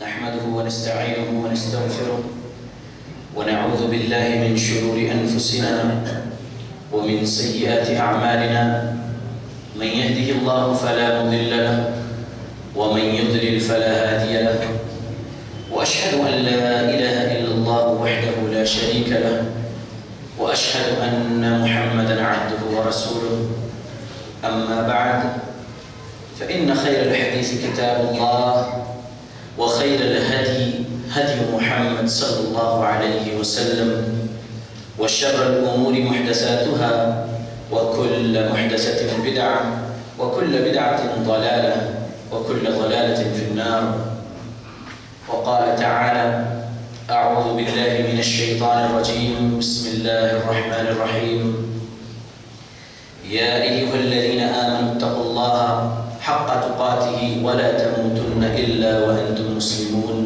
نحمده ونستعينه ونستغفره ونعوذ بالله من شرور أنفسنا ومن سيئات أعمالنا من يهده الله فلا مضل له ومن يضلل فلا هادي له وأشهد أن لا إله إلا الله وحده لا شريك له وأشهد أن محمدًا عبده ورسوله أما بعد فإن خير الحديث كتاب الله وخير الهدي هدي محمد صلى الله عليه وسلم وشر الأمور محدثاتها وكل محدثة بدعة وكل بدعة ضلالة وكل ضلالة في النار. وقال تعالى: أعوذ بالله من الشيطان الرجيم بسم الله الرحمن الرحيم يا أيها الذين آمنوا اتقوا الله حق تقاته ولا تموتن إلا وأنتم مسلمون.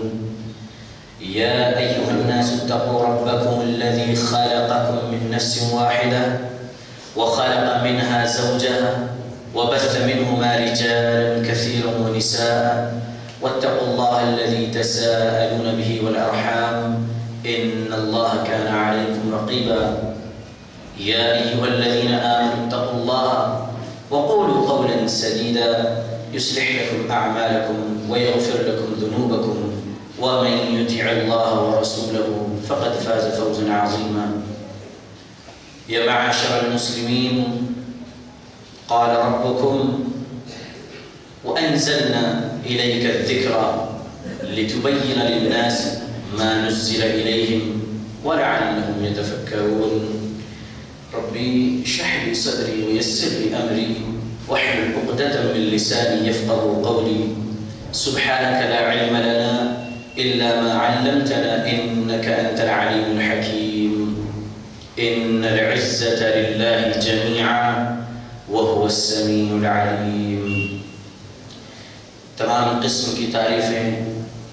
يا أيها الناس اتقوا ربكم الذي خلقكم من نفس واحدة وخلق منها زوجها وبث منهما رجالا كثيرا ونساء واتقوا الله الذي تساءلون به والأرحام إن الله كان عليكم رقيبا. يا أيها الذين آمنوا اتقوا الله وقولوا قولا سديدا يصلح لكم أعمالكم ويغفر لكم ذنوبكم ومن يطع الله ورسوله فقد فاز فوزا عظيما. يا معاشر المسلمين، قال ربكم: وأنزلنا إليك الذكر لتبين للناس ما نزل إليهم ولعلهم يتفكرون. ربي اشرح لي صدري ويسر لي أمري واحلل عقدة من لساني يفقهوا قولي. سبحانك لا علم لنا إلا ما علمتنا إنك أنت العليم الحكيم. إن العزة لله جميعا وهو السميع العليم. تمام قسم کی تعریفیں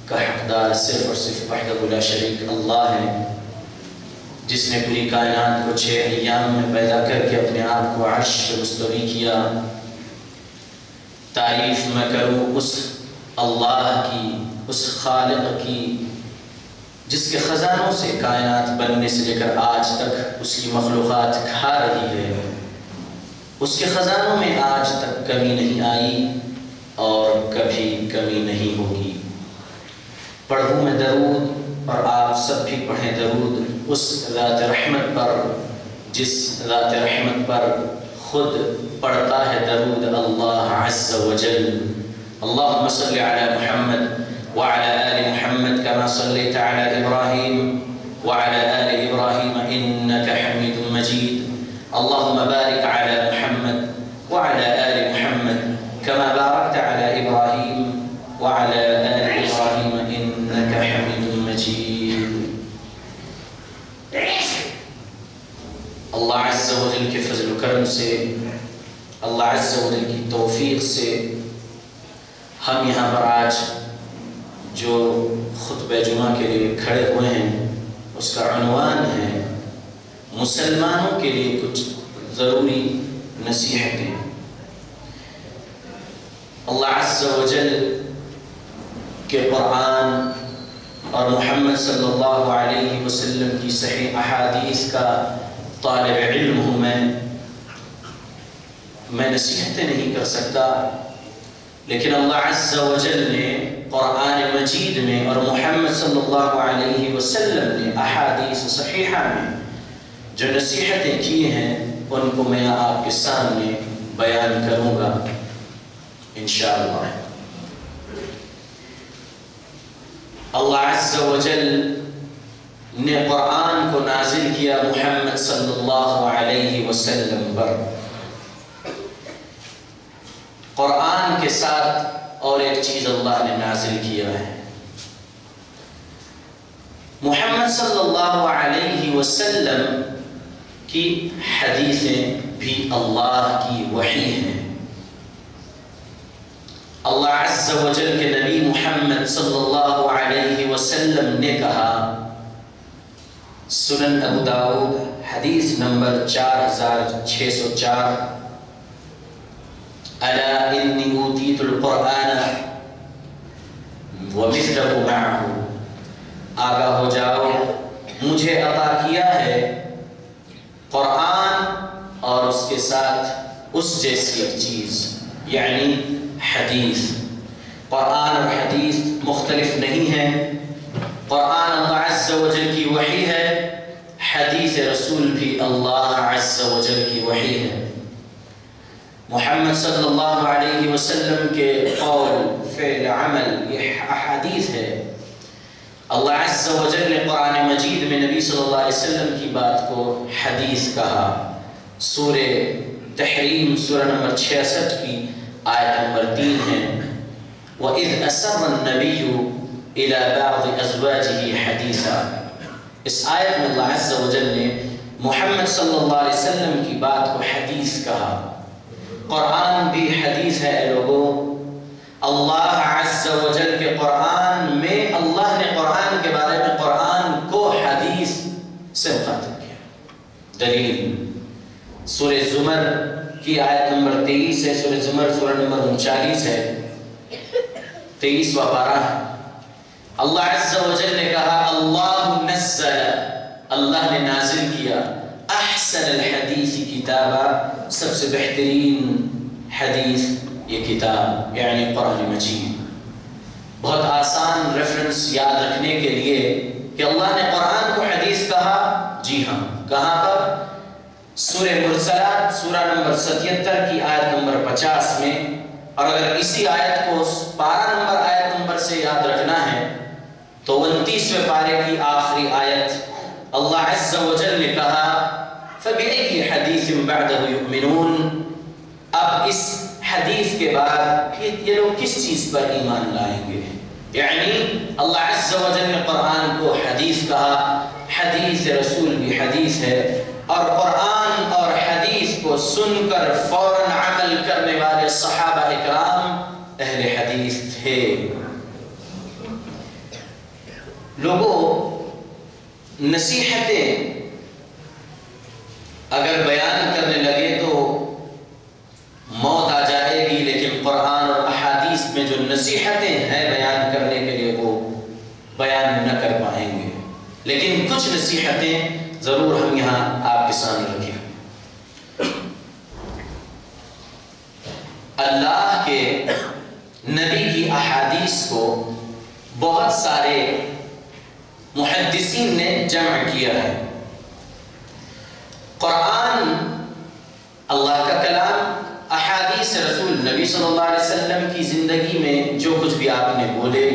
کا حقدار صرف اور صرف وحدہ لا شریک اللہ ہے، جس نے پوری کائنات کو 6 ایام میں پیدا کر کے اپنے آپ کو عرش پہ مستوی کیا۔ تعریف میں کروں اس اللہ کی، اس خالق کی جس کے خزانوں سے کائنات بننے سے لے کر آج تک اس کی مخلوقات کھا رہی ہے۔ اس کے خزانوں میں آج تک کمی نہیں آئی اور کبھی کمی نہیں ہوگی۔ پڑھوں میں درود اور آپ سب بھی پڑھیں درود اس ذات رحمت پر جس ذات رحمت پر خود پڑھتا ہے درود اللہ عز و جل۔ اللہم صلی علی محمد وعلى آل محمد كما صليت على إبراهيم وعلى آل إبراهيم إنك حميد مجيد. اللهم بارك على محمد وعلى آل محمد كما باركت على إبراهيم وعلى آل إبراهيم إنك حميد مجيد. اللہ عز و جل کے فضل و کرم سے، اللہ عز و جل کی توفیق سے ہم یہاں پر آج جو خطبہ جمعہ کے لیے کھڑے ہوئے ہیں اس کا عنوان ہے مسلمانوں کے لیے کچھ ضروری نصیحتیں۔ اللہ عز و جل کے قرآن اور محمد صلی اللہ علیہ وسلم کی صحیح احادیث کا طالب علم ہوں میں نصیحتیں نہیں کر سکتا، لیکن اللہ عز و جل نے قرآن مجید میں اور محمد صلی اللہ علیہ وسلم نے احادیث صحیحہ میں جو نصیحتیں کی ہیں ان کو میں آپ کے سامنے بیان کروں گا انشاءاللہ۔ اللہ عز و جل نے قرآن کو نازل کیا محمد صلی اللہ علیہ وسلم پر۔ قرآن کے ساتھ اور ایک چیز اللہ نے نازل کیا ہے، محمد صلی اللہ علیہ وسلم کی حدیثیں بھی اللہ کی وحی ہیں۔ اللہ عز و جل کے نبی محمد صلی اللہ علیہ وسلم نے کہا، سنن ابو داؤد حدیث نمبر 4604، الا انی اوتیت القرآن وَمِثْلَهُ مَعَهُ، آگاہ ہو جاؤ مجھے عطا کیا ہے قرآن اور اس کے ساتھ اس جیسی ایک چیز، یعنی حدیث۔ قرآن اور حدیث مختلف نہیں ہیں۔ قرآن اللہ عز و جل کی وحی ہے، حدیث رسول بھی اللہ عز و جل کی وحی ہے۔ محمد صلی اللہ علیہ وسلم کے قول، فعل، عمل یہ احادیث ہے۔ اللہ عز و جل نے قرآن مجید میں نبی صلی اللہ علیہ وسلم کی بات کو حدیث کہا۔ سورہ تحریم سورہ نمبر 66 کی آیت نمبر 3 ہے، وَإِذْ أَسَرَّ النَّبِيُّ إِلَى بَعْضِ أَزْوَاجِهِ حَدِيثًا۔ اس آیت میں اللہ عز و جل نے محمد صلی اللہ علیہ وسلم کی بات کو حدیث کہا۔ قرآن بھی حدیث ہے اے لوگوں۔ اللہ عز و جل کے قرآن میں اللہ نے قرآن کے بارے میں قرآن کو حدیث سے مخاطب کیا۔ دلیل سورہ زمر کی آیت نمبر 23 ہے، سورہ زمر سورہ نمبر 39 ہے، 23واں پارہ ہے۔ اللہ عز و جل نے کہا اللہ نزل، اللہ نے نازل کیا، احسن الحدیث کتابا، سب سے بہترین حدیث یہ کتاب یعنی قرآن مجید۔ بہت آسان ریفرنس یاد رکھنے کے لیے کہ اللہ نے قرآن کو حدیث کہا، جی ہاں، کہاں پر؟ سورہ مرسلات سورہ نمبر 77 کی آیت نمبر 50 میں۔ اور اگر اسی آیت کو پارہ نمبر آیت نمبر سے یاد رکھنا ہے تو 29ویں پارے کی آخری آیت اللہ عز و جل نے کہا فَبِأَيِّ حَدِيثٍ بَعْدَهُ يُؤْمِنُونَ، اب اس حدیث کے بعد یہ لوگ کس چیز پر ایمان لائیں گے؟ یعنی اللہ عز و جل نے قرآن کو حدیث کہا، حدیث رسول بھی حدیث ہے، اور قرآن اور حدیث کو سن کر فوراً عمل کرنے والے صحابہ اکرام اہل حدیث تھے۔ لوگوں، نصیحتیں اگر بیان کرنے لگے تو موت آ جائے گی، لیکن قرآن اور احادیث میں جو نصیحتیں ہیں بیان کرنے کے لیے وہ بیان نہ کر پائیں گے، لیکن کچھ نصیحتیں ضرور ہم یہاں آپ کے سامنے رکھیں۔ اللہ کے نبی کی احادیث کو بہت سارے محدثین نے جمع کیا ہے۔ قرآن اللہ کا کلام، احادیث رسول نبی صلی اللہ علیہ وسلم کی زندگی میں جو کچھ بھی آپ نے بولے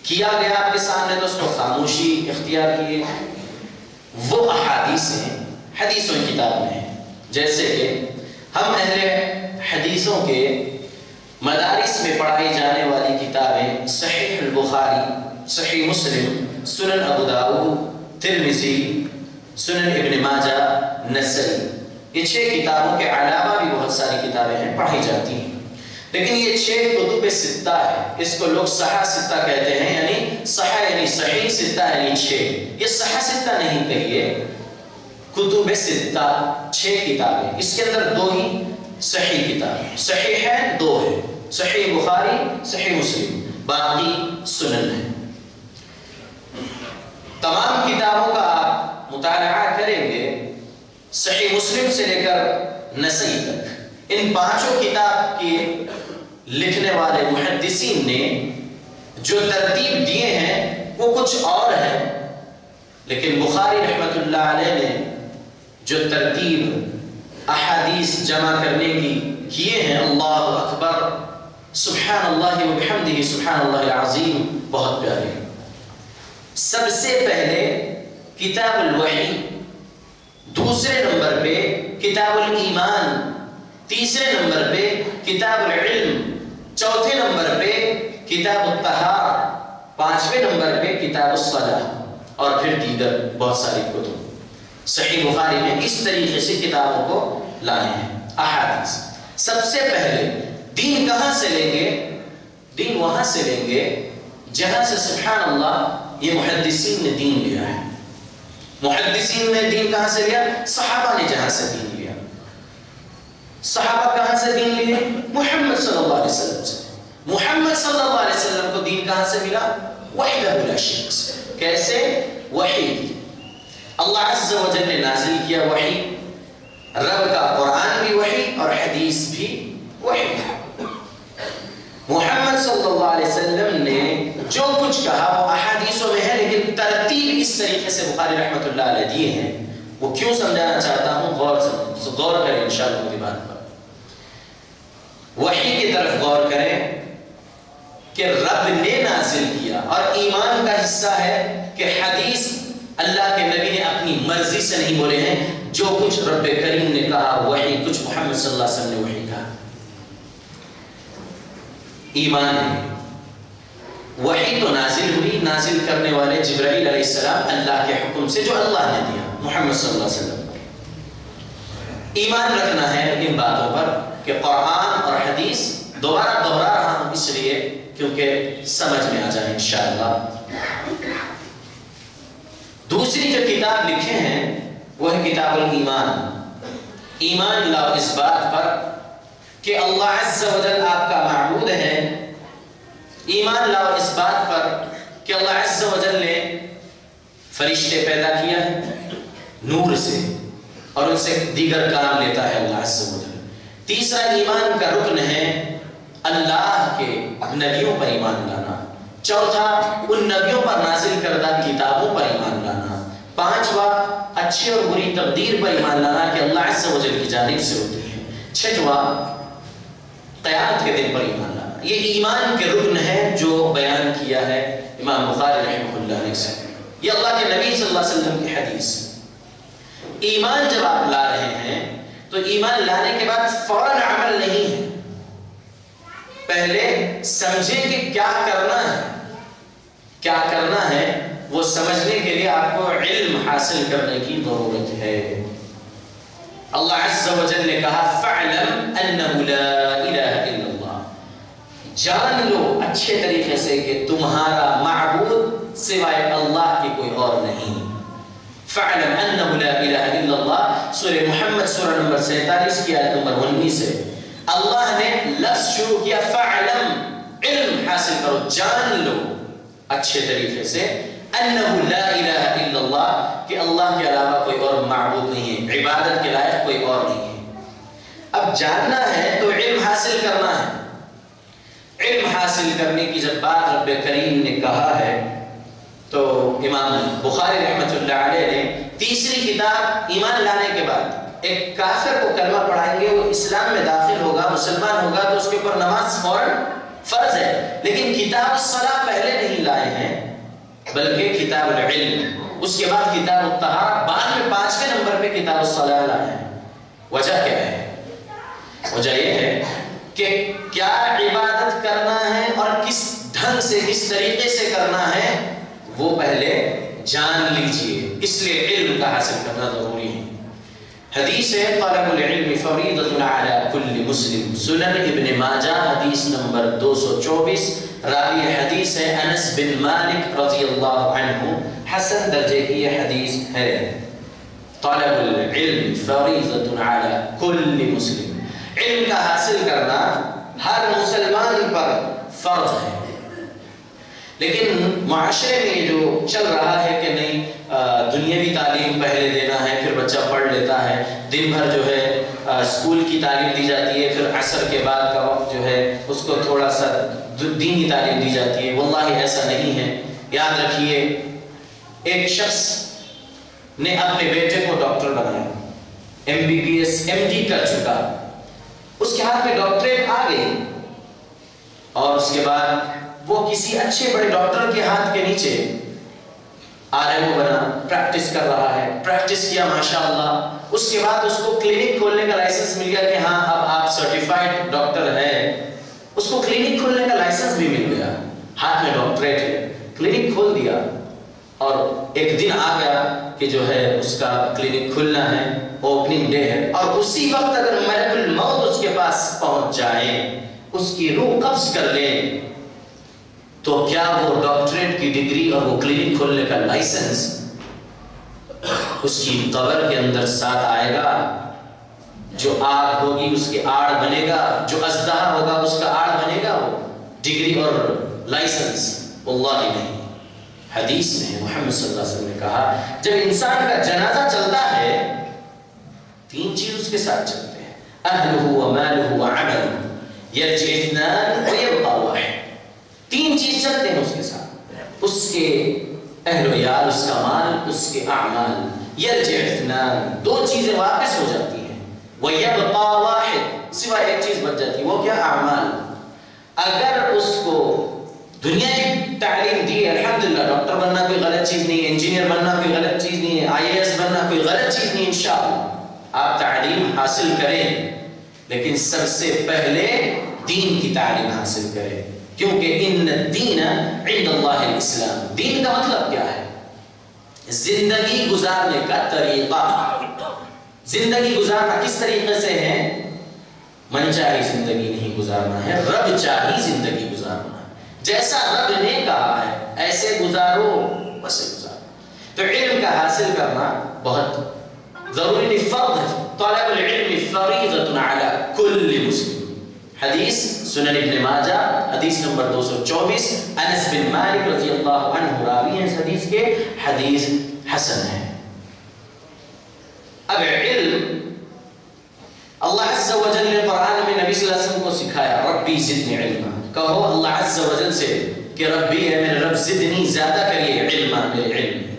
کیا گیا آپ کے سامنے تو اس کو خاموشی اختیار کیے، وہ احادیث ہیں، حدیثوں کی کتاب میں ہیں۔ جیسے کہ ہم اہل حدیثوں کے مدارس میں پڑھائی جانے والی کتابیں صحیح البخاری، صحیح مسلم، سنن ابو داؤد، ترمذی، سنن ابن ماجہ، نسائی، یہ 6 کتابوں کے علاوہ بھی بہت ساری کتابیں ہیں پڑھی جاتی ہیں، لیکن یہ 6 کتب ستہ ہے۔ اس کو لوگ صحاح ستہ کہتے ہیں، یعنی صحاح یعنی صحیح، ستہ یعنی 6۔ یہ صحاح ستہ نہیں کہیے، کتب ستہ 6 کتابیں، اس کے اندر 2 ہی صحیح کتابیں، صحیح ہے 2 ہے، صحیح بخاری، صحیح مسلم، باقی سنن ہے۔ تمام کتابوں کا آپ مطالعہ کریں گے، صحیح مسلم سے لے کر نسائی تک، ان 5 کتاب کے لکھنے والے محدثین نے جو ترتیب دیے ہیں وہ کچھ اور ہیں، لیکن بخاری رحمت اللہ علیہ نے جو ترتیب احادیث جمع کرنے کی کیے ہیں، اللہ اکبر، سبحان اللہ و بحمدہ سبحان اللہ العظیم، بہت پیارے۔ سب سے پہلے کتاب الوحی، دوسرے نمبر پہ کتاب الایمان، تیسرے نمبر پہ کتاب العلم، چوتھے نمبر پہ کتاب الطہارہ، 5ویں نمبر پہ کتاب الصلاۃ، اور پھر دیگر بہت ساری کتب۔ صحیح بخاری میں اس طریقے سے کتابوں کو لائے ہیں احادیث۔ سب سے پہلے دین کہاں سے لیں گے؟ دین وہاں سے لیں گے جہاں سے سبحان اللہ یہ محدثین نے دین لیا ہے۔ محدثین نے دین کہاں سے لیا؟ صحابہ نے جہاں سے دین لیا۔ صحابہ کہاں سے دین لیے؟ محمد صلی اللہ علیہ وسلم سے۔ محمد صلی اللہ علیہ وسلم کو دین کہاں سے ملا؟ وحدہ لا شریک سے. کیسے؟ وحی. اللہ عز و جل نے نازل کیا وحی. رب کا قرآن بھی وحی اور حدیث بھی وحی. محمد صلی اللہ علیہ وسلم نے جو کچھ کہا وہ احادیثوں میں ہے، لیکن ترتیب اس طریقے سے بخاری رحمۃ اللہ علیہ دیے ہیں. وہ کیوں سمجھانا چاہتا ہوں، غور کریں انشاءاللہ میری بات پر. وحی کی طرف غور کریں کہ رب نے نازل کیا، اور ایمان کا حصہ ہے کہ حدیث اللہ کے نبی نے اپنی مرضی سے نہیں بولے ہیں. جو کچھ رب کریم نے کہا وحی، کچھ محمد صلی اللہ علیہ وسلم نے وحی کہا. ایمان ہے. وحی تو نازل ہوئی، نازل کرنے والے جبرائیل علیہ السلام اللہ کے حکم سے جو اللہ نے دیا محمد صلی اللہ علیہ وسلم. ایمان رکھنا ہے ان باتوں پر کہ قرآن اور حدیث دوبارہ دوہرا رہا ہوں اس لیے کیونکہ سمجھ میں آ جائے انشاءاللہ. دوسری جو کتاب لکھے ہیں وہ ہے کتاب الایمان. ایمان لاؤ اس بات پر کہ اللہ عز و جل آپ کا معبود ہے. ایمان لاؤ اس بات پر کہ اللہ عز و جل نے فرشتے پیدا کیا ہے نور سے، اور ان سے دیگر کام لیتا ہے اللہ عز و جل. تیسرا ایمان کا رکن ہے اللہ کے نبیوں پر ایمان لانا. چوتھا ان نبیوں پر نازل کردہ کتابوں پر ایمان لانا. پانچواں اچھی اور بری تقدیر پر ایمان لانا کہ اللہ عز و جل کی جانب سے ہوتی ہے. چھٹواں قیامت کے دن پر ایمان لانا. یہ ایمان کے رکن ہے جو بیان کیا ہے امام بخاری رحمہ اللہ نے. یہ اللہ کے نبی صلی اللہ علیہ وسلم کی حدیث. ایمان جب آپ لا رہے ہیں تو ایمان لانے کے بعد فوراً عمل نہیں ہے. پہلے سمجھیں کہ کیا کرنا ہے. کیا کرنا ہے وہ سمجھنے کے لیے آپ کو علم حاصل کرنے کی ضرورت ہے. اللہ عز و جل نے کہا فَعْلَمْ أَنَّهُ لَا إِلَهَ إِلَّا اللَّهُ. جان لو اچھے طریقے سے کہ تمہارا معبود سوائے اللہ کے کوئی اور نہیں. فَعْلَمْ أَنَّهُ لَا إِلَهَ إِلَّا اللَّهُ. سورہ محمد سورہ نمبر 47 کی آیت نمبر 19 سے اللہ نے لفظ شروع کیا فَعْلَمْ. علم حاصل کرو، جان لو اچھے طریقے سے انہو لا الہ الا اللہ کہ اللہ کے علاوہ کوئی اور معبود نہیں ہے، عبادت کے لائق کوئی اور نہیں ہے. اب جاننا ہے تو علم حاصل کرنا ہے. علم حاصل کرنے کی جب بات رب کریم نے کہا ہے تو امام بخاری رحمۃ اللہ علیہ نے تیسری کتاب ایمان لانے کے بعد ایک کافر کو کلمہ پڑھائیں گے، وہ اسلام میں داخل ہوگا، مسلمان ہوگا تو اس کے اوپر نماز فوراً فرض ہے. لیکن کتاب الصلاۃ پہلے نہیں لائے ہیں بلکہ کتاب العلم، اس کے بعد کتاب الطہارہ، بعد میں 5ویں نمبر پہ کتاب الصلاۃ لائے ہیں. وجہ کیا ہے؟ وجہ یہ ہے کہ کیا عبادت کرنا ہے اور کس ڈھنگ سے کس طریقے سے کرنا ہے وہ پہلے جان لیجئے. اس لیے علم کا حاصل کرنا ضروری ہے. حدیث ہے طلب العلم فریضۃ علی کل مسلم، سنن ابن ماجہ حدیث نمبر 224. راوی حدیث ہے انس بن مالک رضی اللہ عنہ، حسن درجے کی یہ حدیث ہے. طلب العلم فریضۃ علی کل مسلم، علم کا حاصل کرنا ہر مسلمان پر فرض ہے. لیکن معاشرے میں یہ جو چل رہا ہے کہ نہیں دنیاوی تعلیم پہلے دینا ہے، پھر بچہ پڑھ لیتا ہے، دن بھر جو ہے اسکول کی تعلیم دی جاتی ہے، پھر عصر کے بعد کا وقت جو ہے اس کو تھوڑا سا دینی تعلیم دی جاتی ہے. واللہ ایسا نہیں ہے. یاد رکھیے ایک شخص نے اپنے بیٹے کو ڈاکٹر بنایا، MBBS MD کر چکا، اس کے ہاتھ میں ڈاکٹریٹ آ گئی اور اس کے بعد وہ کسی اچھے بڑے ڈاکٹر کے ہاتھ کے نیچے RMO بنا، پریکٹس کر رہا ہے. پریکٹس کیا ماشاءاللہ، اس کے بعد اس کو کلینک کھولنے کا لائسنس مل گیا کہ ہاں اب آپ سرٹیفائڈ ڈاکٹر ہیں. اس کو کلینک کھولنے کا لائسنس بھی مل گیا، ہاتھ میں ڈاکٹریٹ ہے، کلینک کھول دیا. اور ایک دن آ گیا کہ جو ہے اس کا کلینک کھلنا ہے، اوپننگ ڈے ہے، اور اسی وقت اگر ملک الموت اس کے پاس پہنچ جائے، اس کی روح قبض کر لے، تو کیا وہ ڈاکٹریٹ کی ڈگری اور وہ کلینک کھولنے کا لائسنس اس کی قبر کے اندر ساتھ آئے گا؟ جو آگ ہوگی اس کے آڑ بنے گا، جو اژدہا ہوگا اس کا آڑ بنے گا. وہ ڈگری اور لائسنس، واللہ نہیں۔ حدیث میں محمد صلی اللہ علیہ وسلم نے کہا جب انسان کا جنازہ چلتا ہے 3 چیز اس کے ساتھ چلتے ہیں، اہلہ و مالہ و عملہ یرجع اثنان و یبقى واحد۔ 3 چیز چلتے ہیں اس کے ساتھ، اس کے اہل و عیال، اس کا مال، اس کے اعمال۔ یرجع اثنان، 2 چیزیں واپس ہو جاتی ہیں، وَيَبْقَى واحد، سوائے ایک چیز بچ جاتی ہے، وہ کیا؟ اعمال۔ اگر اس کو دنیا کی تعلیم دی، الحمدللہ ڈاکٹر بننا کوئی غلط چیز نہیں ہے، انجینئر بننا کوئی غلط چیز نہیں ہے، IAS بننا کوئی غلط چیز نہیں ہے، انشاءاللہ آپ تعلیم حاصل کریں، لیکن سب سے پہلے دین کی تعلیم حاصل کریں، کیونکہ ان الدین عند اللہ الاسلام۔ دین کا مطلب کیا ہے؟ زندگی گزارنے کا طریقہ۔ زندگی گزارنا کس طریقے سے ہے؟ من چاہی زندگی نہیں گزارنا ہے، رب چاہی زندگی گزارنا ہے، جیسا رب نے کہا ہے ایسے گزارو، ویسے گزارو۔ تو علم کا حاصل کرنا بہت ضروری فرض ہے، طلب العلم فریضۃ علی کل مسلم۔ حدیث سنن ابن ماجہ حدیث نمبر 224، انس بن مالک رضی اللہ عنہ راوی ہیں اس حدیث کے، حدیث حسن ہے۔ اب علم اللہ عز و جل نے قرآن میں نبی صلی اللہ علیہ وسلم کو سکھایا، ربی زدنی علما، کہو اللہ عز و جل سے کہ ربی ہے میرے رب، زدنی زیادہ کریے علما، میرے علم میں۔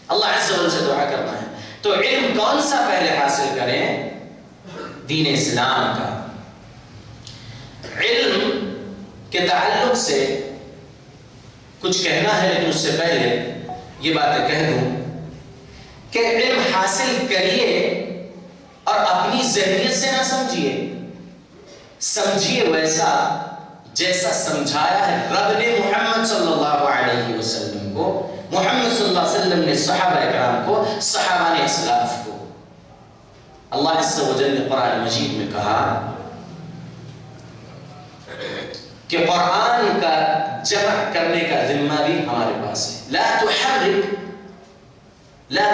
اللہ عز و جل سے دعا کرنا ہے۔ تو علم کون سا پہلے حاصل کریں؟ دین اسلام کا۔ علم کے تعلق سے کچھ کہنا ہے، لیکن اس سے پہلے یہ باتیں کہہ دوں کہ علم حاصل کریے اور اپنی ذہنیت سے نہ سمجھیے، سمجھیے ویسا جیسا سمجھایا ہے رب نے محمد صلی اللہ علیہ وسلم کو، محمد صلی اللہ علیہ وسلم نے صحابہ اکرام کو، صحابہ نے اسلاف کو۔ اللہ عز و جل نے قرآن مجید میں کہا کہ قرآن کا جمع کرنے کا ذمہ بھی ہمارے پاس ہے۔ لا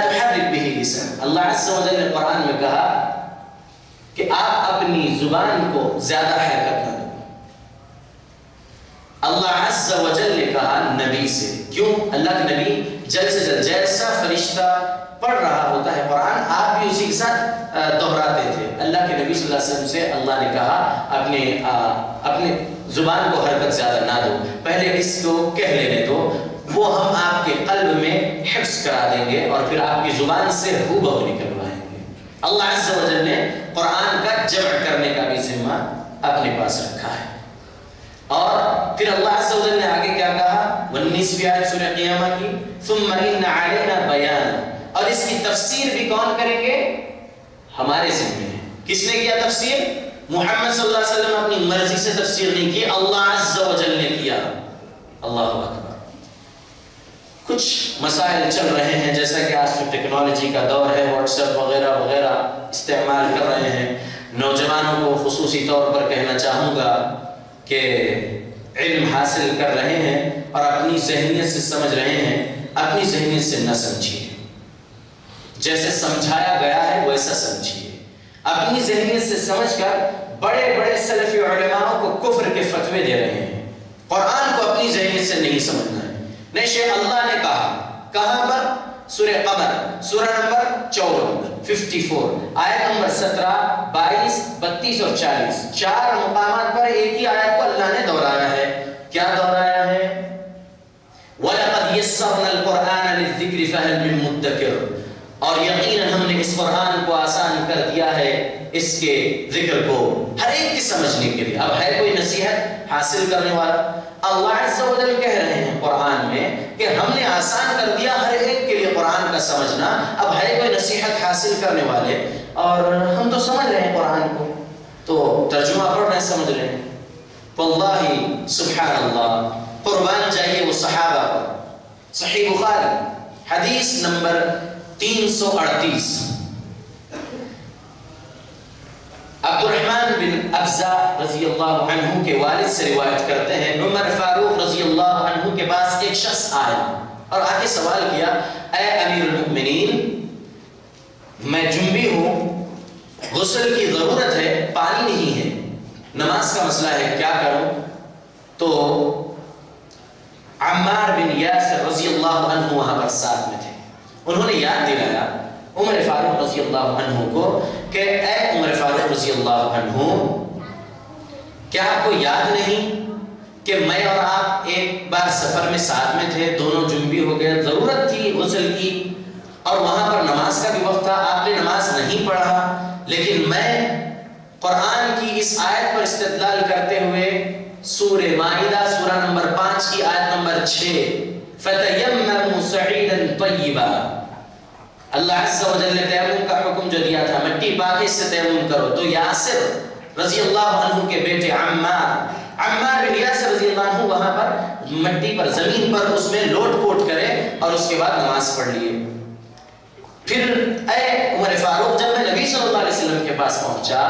تحرک به لسان، اللہ عز و جل نے قرآن میں کہا کہ آپ اپنی زبان کو زیادہ حرکت نہ دو۔ اللہ عز و جل نے کہا نبی سے، کیوں؟ اللہ کے نبی جلد سے جلد جیسا فرشتہ پڑھ رہا ہوتا ہے قرآن، آپ بھی اسی کے ساتھ دہراتے تھے۔ اللہ کے نبی صلی اللہ علیہ وسلم سے اللہ نے کہا اپنے زبان کو حرکت زیادہ نہ دو، پہلے اس کو کہہ لینے دو، وہ ہم آپ کے قلب میں حفظ کرا دیں گے اور پھر آپ کی زبان سے ہو بہو نکلوائیں گے۔ اللہ عز و جل نے قرآن کا جمع کرنے کا بھی ذمہ اپنے پاس رکھا ہے۔ اور پھر اللہ عز و جل نے آگے کیا کہا؟ 19ویں آیت سورہ قیامہ کی، ثم ان علینا بیان، اور اس کی تفسیر بھی کون کریں گے؟ ہمارے ذمہ ہے۔ کس نے کیا تفسیر؟ محمد صلی اللہ علیہ وسلم اپنی مرضی سے تفسیر نہیں کی، اللہ عز و جل نے کیا۔ اللہ اکبر۔ کچھ مسائل چل رہے ہیں، جیسا کہ آج ٹیکنالوجی کا دور ہے، واٹس ایپ وغیرہ وغیرہ استعمال کر رہے ہیں۔ نوجوانوں کو خصوصی طور پر کہنا چاہوں گا کہ علم حاصل کر رہے ہیں اور اپنی ذہنیت سے سمجھ رہے ہیں، اپنی ذہنیت سے نہ سمجھیے، جیسے سمجھایا گیا ہے ویسا سمجھیے۔ اپنی ذہنیت سے سمجھ کر بڑے بڑے سلفی علماء کو کفر کے فتوے دے رہے ہیں۔ قرآن کو اپنی ذہنیت سے نہیں سمجھنا ہے۔ نیشے اللہ نے کہا، کہاں پر؟ سورہ قمر، سورہ نمبر 54 آیت نمبر 17، 22، 32 اور 40، 4 مقامات پر ایک ہی آیت کو اللہ نے دہرایا ہے۔ کیا دہرایا ہے؟ وَلَقَدْ يَسَّرْنَا الْقُرْآنَ لِلذِّكْرِ فَهَلْ مِن مُدَّكِرٍ، اور یقیناً ہم نے اس قرآن کو آسان کر دیا ہے اس کے ذکر کو ہر ایک کی سمجھنے کے لیے۔ اب ہے کوئی نصیحت حاصل کرنے والا؟ اللہ عز و جل کہہ رہے ہیں قرآن میں کہ ہم نے آسان کر دیا ہر ایک کے لیے قرآن کا سمجھنا، اب ہے کوئی نصیحت حاصل کرنے والے؟ اور ہم تو سمجھ رہے ہیں قرآن کو، تو ترجمہ پڑھ رہے ہیں، سمجھ رہے ہیں۔ واللہ سبحان اللہ، قربان جائیے وہ صحابہ پر۔ صحیح بخاری حدیث نمبر 338، عبد الرحمن بن ابزہ رضی اللہ عنہ کے والد سے روایت کرتے ہیں، عمر فاروق رضی اللہ عنہ کے پاس ایک شخص آیا اور آگے سوال کیا، اے امیر المؤمنین، میں جنبی ہوں، غسل کی ضرورت ہے، پانی نہیں ہے، نماز کا مسئلہ ہے، کیا کروں؟ تو عنہ وہاں پر ساتھ میں تھے. انہوں نے یاد دلایا عمر فاروق رضی اللہ عنہ کو کہ اے عمر فاروق رضی اللہ عنہ، کیا آپ کو یاد نہیں کہ میں اور آپ ایک بار سفر میں ساتھ میں تھے، دونوں جنبی ہو گئے، ضرورت تھی غسل کی اور وہاں پر نماز کا بھی وقت تھا، آپ نے نماز نہیں پڑھا، لیکن میں قرآن کی اس آیت پر استدلال کرتے ہوئے سورہ مائدہ سورہ نمبر 5 کی آیت نمبر 6 فَتَيَمَّمُوا صَعِيدًا طَيِّبًا، اللہ عز و جل نے تیمم کا حکم جو دیا تھا مٹی پاکی سے تیمم کرو، تو یاسر رضی اللہ عنہ کے بیٹے عمار بن یاسر رضی اللہ عنہ وہاں پر مٹی پر زمین پر اس میں لوٹ پوٹ کرے اور اس کے بعد نماز پڑھ لیے. پھر اے عمر فاروق، جب میں نبی صلی اللہ علیہ وسلم کے پاس پہنچا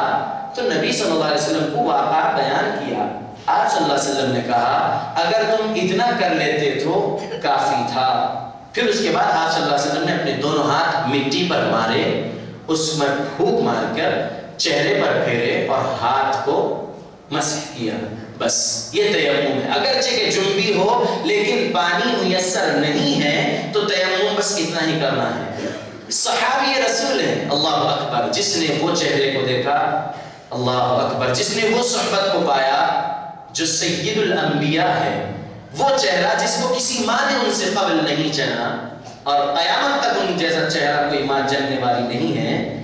تو نبی صلی اللہ علیہ وسلم کو واقعہ بیان کیا. آپ صلی اللہ علیہ وسلم نے کہا اگر تم اتنا کر لیتے تو کافی تھا. پھر اس کے بعد آپ صلی اللہ علیہ وسلم نے اپنے دونوں ہاتھ مٹی پر مارے، اس میں پھونک مار کر چہرے پر پھیرے اور ہاتھ کو مسح کیا. بس یہ تیمم ہے. اگرچہ کہ جنبی ہو لیکن پانی میسر نہیں ہے تو تیمم بس اتنا ہی کرنا ہے. صحابی رسول ہے، اللہ اکبر، جس نے وہ چہرے کو دیکھا، اللہ اکبر، جس نے وہ صحبت کو پایا جو سید الانبیاء ہے، وہ چہرہ جس کو کسی ماں نے ان سے قبل نہیں جنا اور قیامت تک ان جیسا چہرہ کوئی ماں جننے والی نہیں ہے،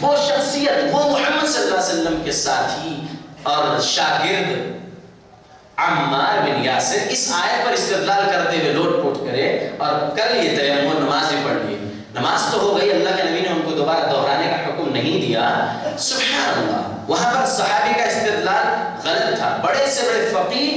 وہ شخصیت، وہ محمد صلی اللہ علیہ وسلم کے ساتھی اور شاگرد عمار بن یاسر اس آیت پر استدلال کرتے ہوئے لوٹ پوٹ کرے اور کر لیے تیمم، نماز بھی پڑھ لی. نماز تو ہو گئی، اللہ کے نبی نے ان کو دوبارہ دہرانے کا حکم نہیں دیا. سبحان اللہ، وہاں پر صحابی کا استدلال غلط تھا. بڑے سے بڑے فقیہ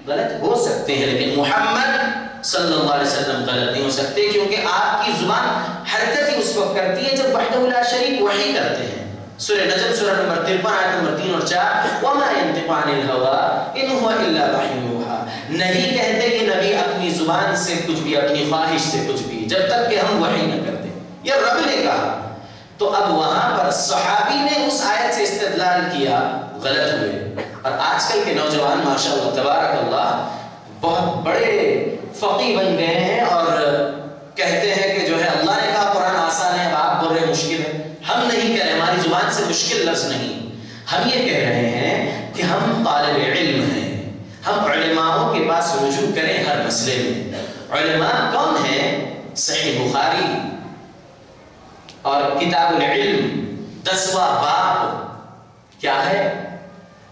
غلط ہو سکتے ہیں لیکن محمد صلی اللہ علیہ وسلم غلط نہیں ہو سکتے، کیونکہ آپ کی زبان حرکت ہی اس وقت کرتی ہے جب وحدہ لا شریک وحی کرتے ہیں. سورہ نجم سورہ نمبر 53 آیت نمبر 3 اور 4 وَمَا يَنْطِقُ عَنِ الْهَوَىٰ إِنْ هُوَ إِلَّا وَحْيٌ يُوحَىٰ، نہیں کہتے کہ نبی اپنی زبان سے کچھ بھی، اپنی خواہش سے کچھ بھی، جب تک کہ ہم وحی نہ کرتے. یہ رب نے کہا. تو اب وہاں پر صحابی نے اس آیت سے استدلال کیا، غلط ہوئے. اور آج کل کے نوجوان ماشاءاللہ تبارک اللہ بہت بڑے فقیہ بن گئے ہیں اور کہتے ہیں کہ جو ہے اللہ نے کہا قرآن آسان ہے، آپ بول رہے مشکل ہے. ہم نہیں کہہ رہے، ہماری زبان سے مشکل لفظ نہیں، ہم یہ کہہ رہے ہیں کہ ہم طالب علم ہیں، ہم علماءوں کے پاس رجوع کریں ہر مسئلے میں. علماء کون ہیں؟ صحیح بخاری اور کتاب العلم 10واں باب کیا ہے؟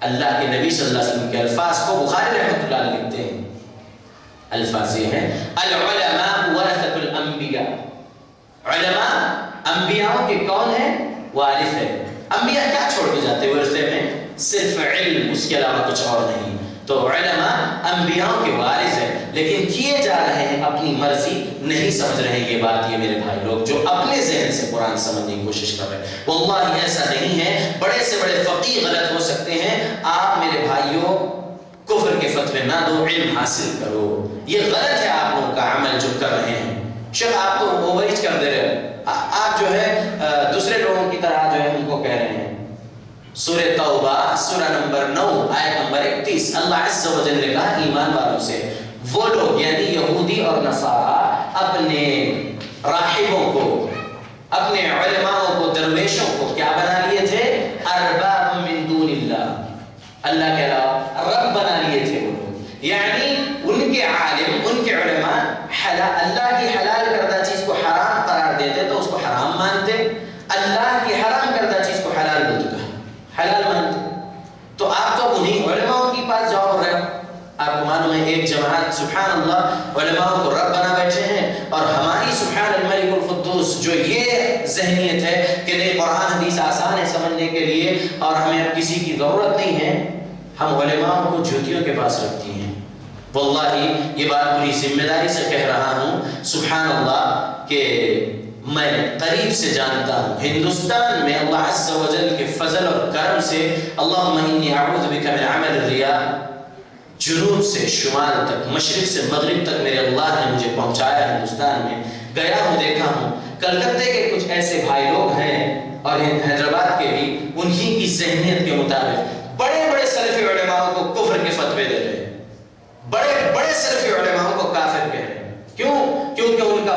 اللہ کے نبی صلی اللہ علیہ وسلم کے الفاظ کو بخاری رحمۃ اللہ علیہ لکھتے ہیں. الفاظ یہ ہیں العلماء ورثۃ الانبیاء. علماء انبیاءوں کے کون ہیں؟ وارث ہے. انبیاء کیا چھوڑ کے جاتے ورثے میں؟ صرف علم، اس کے علاوہ کچھ اور نہیں. تو علماء انبیاءوں کے وارث ہیں، لیکن کیے جا رہے ہیں اپنی مرضی. نہیں سمجھ رہے ہیں یہ بات یہ میرے بھائی لوگ جو اپنے ذہن سے قرآن سمجھنے کی کوشش کر رہے ہیں. واللہ ایسا نہیں ہے. بڑے سے بڑے فقیہ غلط ہو سکتے ہیں. آپ میرے بھائیوں کفر کے فتوے نہ دو، علم حاصل کرو. یہ غلط ہے آپ لوگوں کا عمل جو کر رہے ہیں. شیخ آپ تو اوورج کر دے رہے ہیں، آپ جو ہے دوسرے لوگوں کی طرح جو ہے ان کو کہہ رہے ہیں. سورہ توبہ سورہ نمبر 9 آیت نمبر 31 اللہ عز و جل نے کہا ایمان والوں سے، وہ لوگ یعنی یہودی اور نصارہ اپنے راہبوں کو، اپنے علماءوں کو، درویشوں کو کیا بنا لیے تھے؟ ارباب من دون اللہ، اللہ کے علاوہ رب بنا لیے تھے وہ لوگ. یعنی ان کے عالم، ان کے علماء اللہ کی حلال کردہ چیز کو حرام قرار دیتے تو اس کو حرام مانتے، اللہ کی حرام کردہ چیز کو حلال بولتے حلال مانتے. تو آپ تو انہیں علماء کے پاس جاؤ اور رہو. آپ کو معلوم ہے ایک جماعت سبحان اللہ علماء کو رب بنا بیٹھے ہیں، اور ہماری سبحان الملک القدوس جو یہ ذہنیت ہے کہ نہیں قرآن حدیث آسان ہے سمجھنے کے لیے اور ہمیں اب کسی کی ضرورت نہیں ہے، ہم علماء کو جوتیوں کے پاس رکھتی ہیں. واللہ یہ بات پوری ذمہ داری سے کہہ رہا ہوں سبحان اللہ کہ میں قریب سے جانتا ہوں ہندوستان میں اللہ عز و جل کے فضل اور کرم سے اللہم انی اعوذ بک من عمل الریا، جنوب سے شمال تک، مشرق سے مغرب تک میرے اللہ نے مجھے پہنچایا. ہندوستان میں گیا ہوں، دیکھا ہوں کلکتے کے کچھ ایسے بھائی لوگ ہیں اور حیدرآباد کے بھی انہی کی ذہنیت کے مطابق بڑے بڑے سلفی علماء کو کفر کے فتوے دے رہے ہیں، بڑے بڑے سلفی علماء کو کافر کہہ رہے ہیں. کیوں؟ کیونکہ ان کا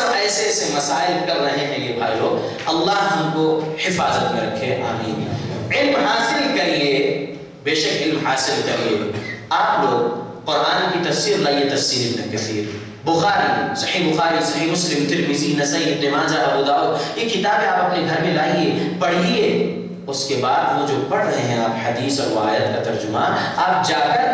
سب ایسے ایسے مسائل کر رہے ہیں یہ بھائی لوگ. اللہ ہم کو حفاظت میں رکھے, آمین. علم حاصل کریے, بے شک علم حاصل کریے. آپ لوگ قرآن کی تفسیر لائیے, تفسیر ابن کثیر, بخاری, صحیح بخاری, صحیح مسلم, ترمذی, نسائی, ابن ماجہ, ابو داؤد, یہ کتابیں آپ اپنے گھر میں لائیے, پڑھیے. اس کے بعد وہ جو پڑھ رہے ہیں آپ حدیث اور آیت کا ترجمہ, آپ جا کر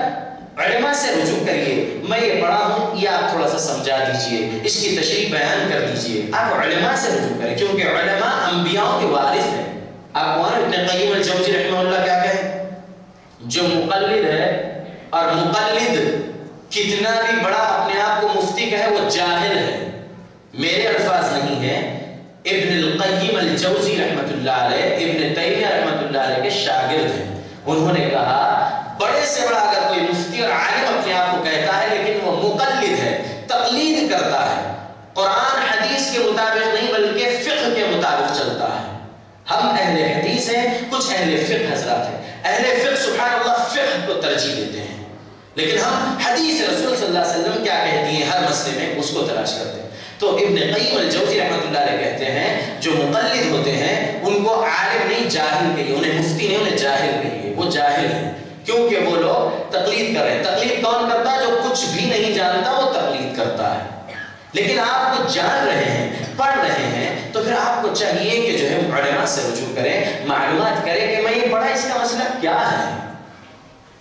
علماء سے رجوع کریے. میں یہ پڑھا ہوں, یہ آپ تھوڑا سا سمجھا دیجئے, اس کی تشریح بیان کر دیجئے. آپ علماء سے رجوع کریں, کیونکہ علماء انبیاء کے وارث ہیں. آپ کو ابن قیم الجوزی رحمہ اللہ کیا کہیں, جو مقلد ہے اور مقلد کتنا بھی بڑا اپنے آپ کو مفتی کہے وہ جاہل ہے. میرے الفاظ نہیں ہیں, ابن القیم الجوزی رحمۃ اللہ علیہ, ابن تیمیہ رحمۃ اللہ علیہ کے شاگرد ہیں. انہوں نے کہا بڑے سے بڑا اگر کوئی مفتی اور عالم اپنے آپ کو کہتا ہے لیکن وہ مقلد ہے, تقلید کرتا ہے, قرآن حدیث کے مطابق نہیں بلکہ فقہ کے مطابق چلتا ہے. ہم اہل حدیث ہیں, کچھ اہل فقہ حضرات ہیں. اہل فقہ سبحان اللہ فقہ کو ترجیح دیتے ہیں, لیکن ہم حدیث رسول صلی اللہ علیہ وسلم کیا کہتی ہیں ہر مسئلے میں اس کو تلاش کرتے ہیں. تو ابن قیم الجوزی رحمۃ اللہ علیہ کہتے ہیں جو مقلد ہوتے ہیں ان کو عالم نہیں جاہل کہیے, انہیں مفتی نہیں, انہیں جاہل کہیے. وہ جاہل ہیں کیونکہ وہ لوگ تقلید کر رہے ہیں. تقلید کون کرتا ہے؟ جو کچھ بھی نہیں جانتا وہ تقلید کرتا ہے. لیکن آپ کو جان رہے ہیں, پڑھ رہے ہیں, تو پھر آپ کو چاہیے کہ جو ہے علماء سے رجوع کریں, معلومات کریں کہ میں یہ پڑھا, اس کا مسئلہ کیا ہے,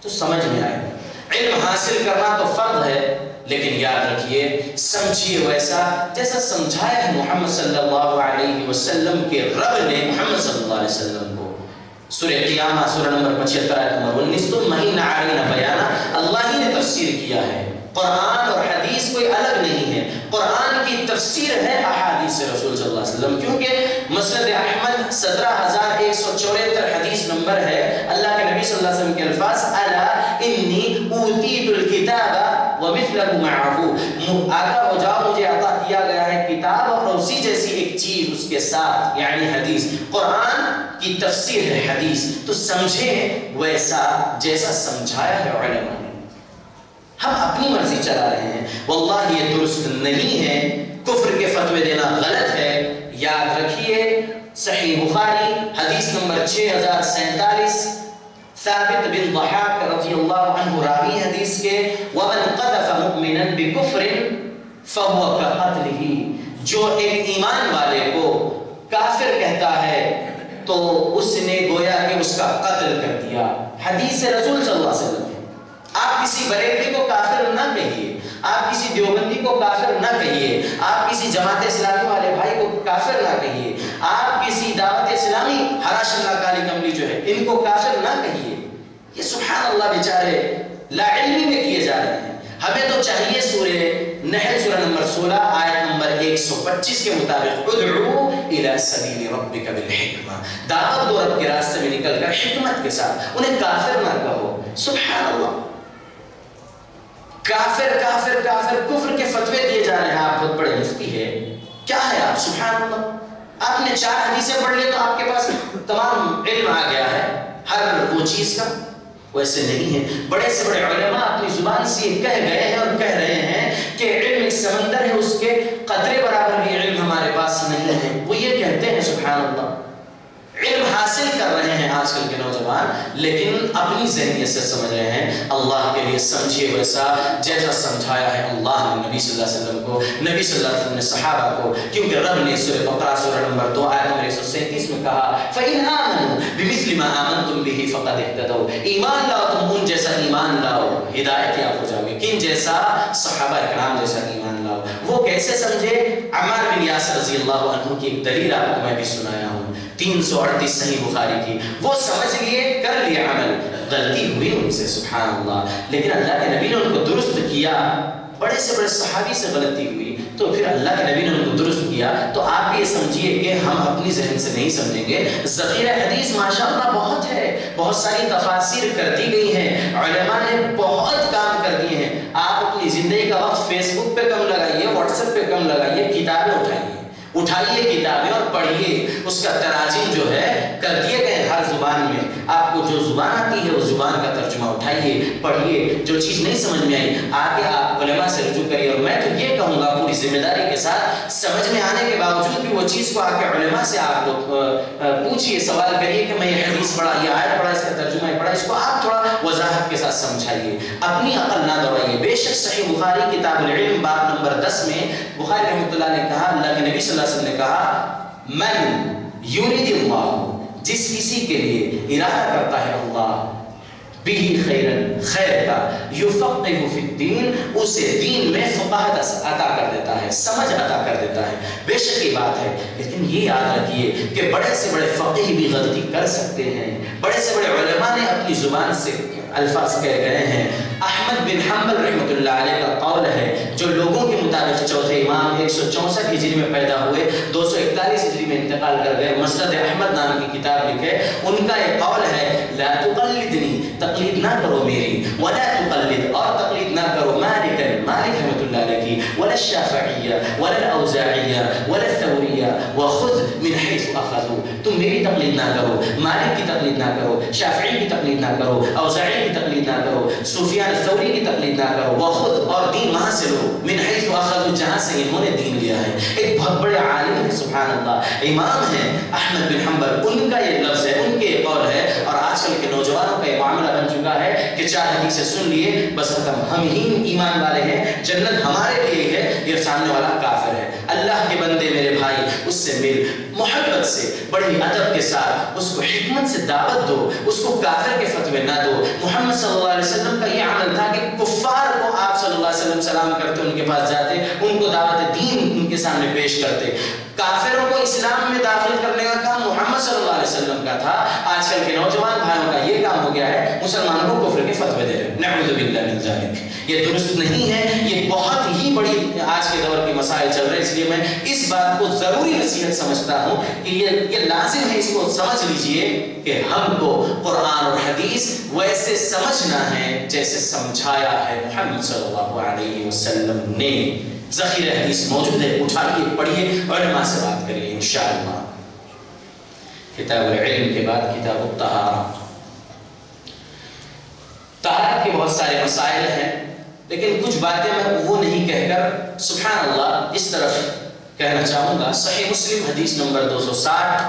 تو سمجھ میں آئے. علم حاصل کرنا تو فرض ہے, لیکن یاد رکھیے سمجھیے ویسا جیسا سمجھایا ہے محمد صلی اللہ علیہ وسلم کے رب نے محمد صلی اللہ علیہ وسلم کو. سورہ قیامہ سورہ نمبر 75 آیت نمبر 19, تو مہینہ علینا بیانہ, اللہ ہی نے تفسیر کیا ہے. قرآن اور حدیث کوئی الگ نہیں ہے, قرآن کی تفسیر ہے احادیث رسول صلی اللہ علیہ وسلم. کیونکہ مسند احمد 17174 حدیث نمبر ہے, اللہ کے نبی صلی اللہ علیہ وسلم کے الفاظ, الا انی اوتیت الکتاب ومثلہ معه, آگاہ ہو جاؤ مجھے عطا کیا گیا ہے کتاب اور اسی جیسی ایک چیز اس کے ساتھ, یعنی حدیث. قرآن کی تفسیر ہے حدیث, تو سمجھیں ویسا جیسا سمجھایا ہے علماء نے. ہم اپنی مرضی چلا رہے ہیں, واللہ یہ درست نہیں ہے. کفر کے فتوے دینا غلط ہے. یاد رکھیے صحیح بخاری حدیث نمبر 6047, ثابت بن ضحاک رضی اللہ عنہ راوی حدیث کے, وَمَنْ قَذَفَ مُؤْمِنًا بِكُفْرٍ فَهُوَ كَقَتْلِهِ, جو ایک ایمان والے کو کافر کہتا ہے تو اس نے گویا کہ اس کا قتل کر دیا. حدیث رسول صلی اللہ علیہ وسلم. آپ کسی بریلوی کو کافر نہ کہیے, آپ کسی دیوبندی کو کافر نہ کہیے, آپ کسی جماعت اسلامی والے بھائی کو کافر نہ کہیے, آپ کسی دعوت اسلامی ہراش اللہ کالی کملی جو ہے ان کو کافر نہ کہیے. یہ سبحان اللہ بیچارے لا علمی میں کیے جا رہے ہیں. ہمیں تو چاہیے سورہ نحل سورہ نمبر 16 آیت نمبر 125 کے مطابق, ادعو الی سبیل ربک بالحکمہ, دعوت دو رب کے راستے میں نکل کر حکمت کے ساتھ, انہیں کافر نہ کہو. سبحان اللہ, کافر کافر کافر کفر کے فتوے دیے جا رہے ہیں. آپ بہت بڑے مفتی ہے, کیا ہے آپ, سبحان اللہ, آپ نے 4 حدیثیں پڑھ لی تو آپ کے پاس تمام علم آ گیا ہے ہر وہ چیز کا. ویسے نہیں ہے. بڑے سے بڑے علماء اپنی زبان سے یہ کہہ گئے ہیں اور کہہ رہے ہیں کہ علم ایک سمندر ہے, اس کے قطرے برابر بھی علم ہمارے پاس نہیں ہے. وہ یہ کہتے ہیں سبحان اللہ. علم حاصل کر رہے ہیں آج کل کے نوجوان, لیکن اپنی ذہنیت سے سمجھ رہے ہیں. اللہ کے لیے سمجھیے ویسا جیسا سمجھایا ہے اللہ نے نبی صلی اللہ علیہ وسلم کو, نبی صلی اللہ علیہ وسلم نے صحابہ کو. کیونکہ رب نے سورہ بقرہ سورہ نمبر 2 آیت نمبر 137 میں کہا, فَإِنْ آمَنُوا بِمِثْلِ مَا آمَنْتُمْ بِهِ فَقَدْ اهْتَدَوْا, ایمان لاؤ تم ان جیسا ایمان لاؤ, ہدایت یافتہ ہو جاؤ گے. کن جیسا؟ صحابہ کرام جیسا ایمان لاؤ. وہ کیسے سمجھے؟ عمار بن یاسر رضی اللہ عنہ کی ایک دلیل آپ کو میں بھی سنایا ہوں, 338 صحیح بخاری کی. وہ سمجھ لیے, کر لیے عمل, غلطی ہوئی ان سے سبحان اللہ, لیکن اللہ کے نبی نے ان کو درست کیا. بڑے سے بڑے صحابی سے غلطی ہوئی تو پھر اللہ کے نبی نے ان کو درست کیا. تو آپ بھی یہ سمجھیے کہ ہم اپنی ذہن سے نہیں سمجھیں گے. ذخیرہ حدیث ماشاءاللہ بہت ہے, بہت ساری تفاسیر کر دی گئی ہیں, علماء نے بہت کام کر دیے ہیں. آپ اپنی زندگی کا وقت فیس بک پہ کم لگائیے, واٹس ایپ پہ کم لگائیے, کتابیں اٹھائیے کتابیں اور پڑھیے. اس کا تراجم جو ہے کر دیے گئے ہر زبان میں. آپ کو جو زبان آتی ہے وہ زبان کا ترجمہ اٹھائیے, جائیے, پڑھیے, جو چیز نہیں سمجھ میں آئی آگے آپ علماء سے رجوع کریے. اور میں تو یہ کہوں گا پوری ذمہ داری کے ساتھ, سمجھ میں آنے کے باوجود بھی وہ چیز کو آ کے علماء سے آپ پوچھیے, سوال کریے کہ میں یہ حدیث پڑھا, یہ آیت پڑھا, اس کا ترجمہ پڑھا, اس کو آپ تھوڑا وضاحت کے ساتھ سمجھائیے, اپنی عقل نہ دوڑائیے. بے شک صحیح بخاری کتاب العلم باب نمبر 10 میں بخاری رحمۃ اللہ نے کہا, اللہ کے نبی صلی اللہ علیہ وسلم نے کہا, من یرید اللہ, جس کسی کے لیے ارادہ کرتا ہے اللہ, بھی خیرن, خیر کا, یفقہہ فی الدین, اسے دین میں فقاہت عطا کر دیتا ہے, سمجھ عطا کر دیتا ہے. بے شک یہ بات ہے, لیکن یہ یاد رکھیے کہ بڑے سے بڑے فقیہ بھی غلطی کر سکتے ہیں. بڑے سے بڑے علماء نے اپنی زبان سے الفاظ کہہ گئے ہیں. احمد بن حنبل رحمۃ اللہ علیہ کا قول ہے, جو لوگوں کے مطابق چوتھے امام 164 ہجری میں پیدا ہوئے, 241 ہجری میں انتقال کر گئے, مسند احمد نام کی کتاب لکھے, ان کا ایک قول ہے, لا تقلدنی, تقلید نہ کرو میری, ولا تقلد, اور تقلید نہ کرو مالک رحمۃ اللہ علیہ کی, ولا الشافعیہ ولا الاوزاعیہ ولا الثوریہ, وخذ من حیث اخذوا, تم میری تقلید نہ کرو, مالک کی تقلید نہ کرو, شافعی کی تقلید نہ کرو, اوزاعی کی تقلید نہ کرو, سفیان الثوری کی تقلید نہ کرو, وخذ, اور دین وہاں سے لو, من حیث اخذوا, جہاں سے انہوں نے دین لیا ہے. ایک بہت بڑے عالم ہیں, سبحان اللہ, امام ہیں احمد بن حنبل, ان کا یہ لفظ ہے, ان کے قول ہے. اور آج کل کے نوجوانوں کا یہ معاملہ بن چکا ہے کہ 4 حدیثیں سن لیے بس ختم, ہم ہی ایمان والے ہیں, جنت ہمارے لیے ہے, یہ سامنے والا کافر ہے. اللہ کے بندے میرے بھائی, اس سے مل, محبت سے, بڑی ادب کے ساتھ اس کو حکمت سے دعوت دو, اس کو کافر کے فتوے نہ دو. محمد صلی اللہ علیہ وسلم کا یہ عمل تھا کہ کفار کو آپ صلی اللہ علیہ وسلم سلام کرتے, ان کے پاس جاتے, ان کو دعوت دین ان کے سامنے پیش کرتے. کافروں کو اسلام میں داخل کرنے کا کام محمد صلی اللہ علیہ وسلم کا تھا. آج کل کے نوجوان بھائیوں کا یہ کام ہو گیا ہے, مسلمانوں کو کفر کے فتوے دے رہے. نعوذ باللہ من ذالک, یہ درست نہیں ہے. یہ بہت ہی بڑی آج کے دور کے مسائل چل رہے, اس لیے میں اس بات کو ضروری نصیحت سمجھتا ہوں کہ یہ لازم ہے, اس کو سمجھ لیجئے کہ ہم کو قرآن اور حدیث ویسے سمجھنا ہے جیسے سمجھایا ہے محمد صلی اللہ علیہ وسلم نے. ذخیرہ حدیث موجود ہے, اٹھائیے, پڑھیے, علماء سے بات کریے انشاءاللہ. کتاب العلم کے بعد کتاب الطہارہ. طہارت کے بہت سارے مسائل ہیں, لیکن کچھ باتیں میں وہ نہیں کہہ کر سبحان اللہ اس طرف کہنا چاہوں گا. صحیح مسلم حدیث نمبر 260,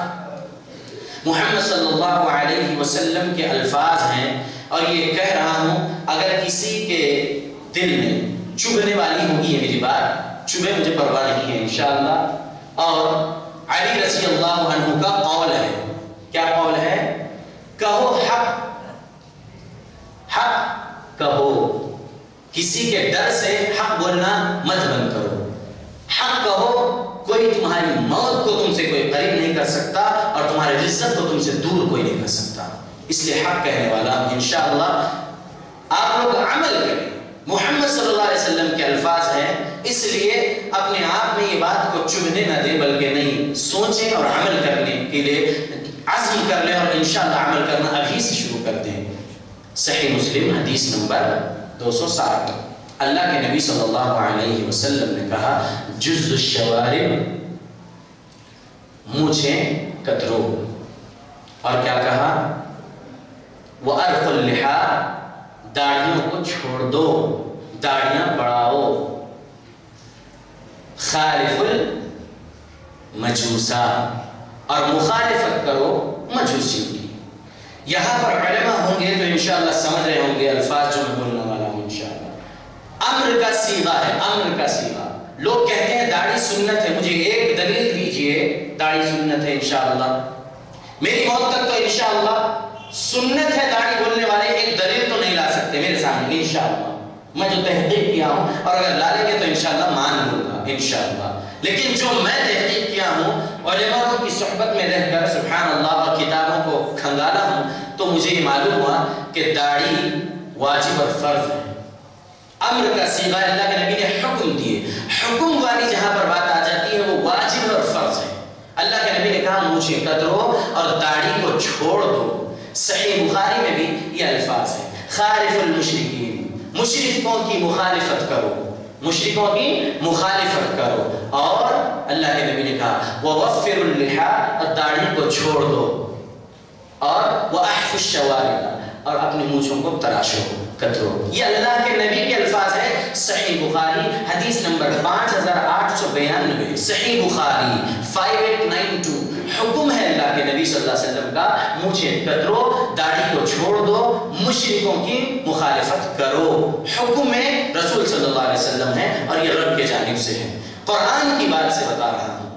محمد صلی اللہ علیہ وسلم کے الفاظ ہیں, اور یہ کہہ رہا ہوں اگر کسی کے دل میں چبھنے والی ہوگی یہ میری بات, چبھے مجھے پرواہ نہیں ہے انشاءاللہ. اور علی رضی اللہ عنہ کا قول ہے, کیا قول ہے, کہو حق, حق کہو, کسی کے ڈر سے حق بولنا مت بند کرو, حق کہو. کوئی تمہاری موت کو تم سے کوئی قریب نہیں کر سکتا, اور تمہاری عزت کو تم سے دور کوئی نہیں کر سکتا, اس لیے حق کہنے والا ہوں انشاءاللہ. آپ لوگ عمل کریں, محمد صلی اللہ علیہ وسلم کے الفاظ ہیں, اس لیے اپنے آپ میں یہ بات کو چبھنے نہ دیں, بلکہ نہیں سوچیں اور عمل کرنے کے لیے عزم کر لیں, اور انشاءاللہ عمل کرنا ابھی سے شروع کر دیں. صحیح مسلم حدیث نمبر 260, اللہ کے نبی صلی اللہ علیہ وسلم نے کہا, جز الشوارب, مونچھیں کترو, اور کیا کہا, وَأَرْقُ اللِّحَا, داڑھیوں کو چھوڑ دو, داڑھیاں بڑھاؤ. خالف المجوسا, اور مخالفت کرو مجوسیوں کی. یہاں پر علماء ہوں گے تو انشاءاللہ سمجھ رہے ہوں گے الفاظ جو میں بولنے والا ہوں انشاءاللہ. امر کا صیغہ ہے, امر کا صیغہ. لوگ کہتے ہیں داڑھی سنت ہے, مجھے ایک دلیل دیجئے داڑھی سنت ہے انشاءاللہ. میری موت تک تو انشاءاللہ سنت ہے داڑھی بولنے والے ایک دلیل تو نہیں لا سکتے میرے سامنے انشاءاللہ. میں جو تحقیق کیا ہوں, اور اگر لا لیں گے تو انشاءاللہ مان لوں گا انشاءاللہ. لیکن جو میں تحقیق کیا ہوں, علماء کی صحبت میں رہ کر سبحان اللہ اور کتابوں کو کھنگالا ہوں, تو مجھے یہ معلوم ہوا کہ داڑھی واجب اور فرض ہے. امر کا صیغہ, اللہ کے نبی نے حکم دیے, حکم والی جہاں پر بات آ جاتی ہے وہ واجب اور فرض ہے. اللہ کے نبی نے کہا مونچھیں کترو اور داڑھی کو چھوڑ دو. صحیح بخاری میں بھی یہ الفاظ ہیں, خالف المشرکین, مشرکوں کی مخالفت کرو, مشرکوں کی مخالفت کرو. اور اللہ کے نبی نے کہا وَوَفِّرُ اللِّحَا, اور داڑھی کو چھوڑ دو. اور وَأَحْفُ الشَّوَارِبَ, اور اپنی مونچھوں کو تراشو کترو. یہ اللہ کے نبی کے الفاظ ہیں. صحیح بخاری حدیث نمبر 5892. صحیح بخاری 5892. حکم ہے اللہ کے نبی صلی اللہ علیہ وسلم کا مونچھیں کترو، داڑھی کو چھوڑ دو، مشرکوں کی مخالفت کرو. حکم میں رسول صلی اللہ علیہ وسلم ہے اور یہ رب کے جانب سے ہے. قرآن کی بات سے بتا رہا ہوں.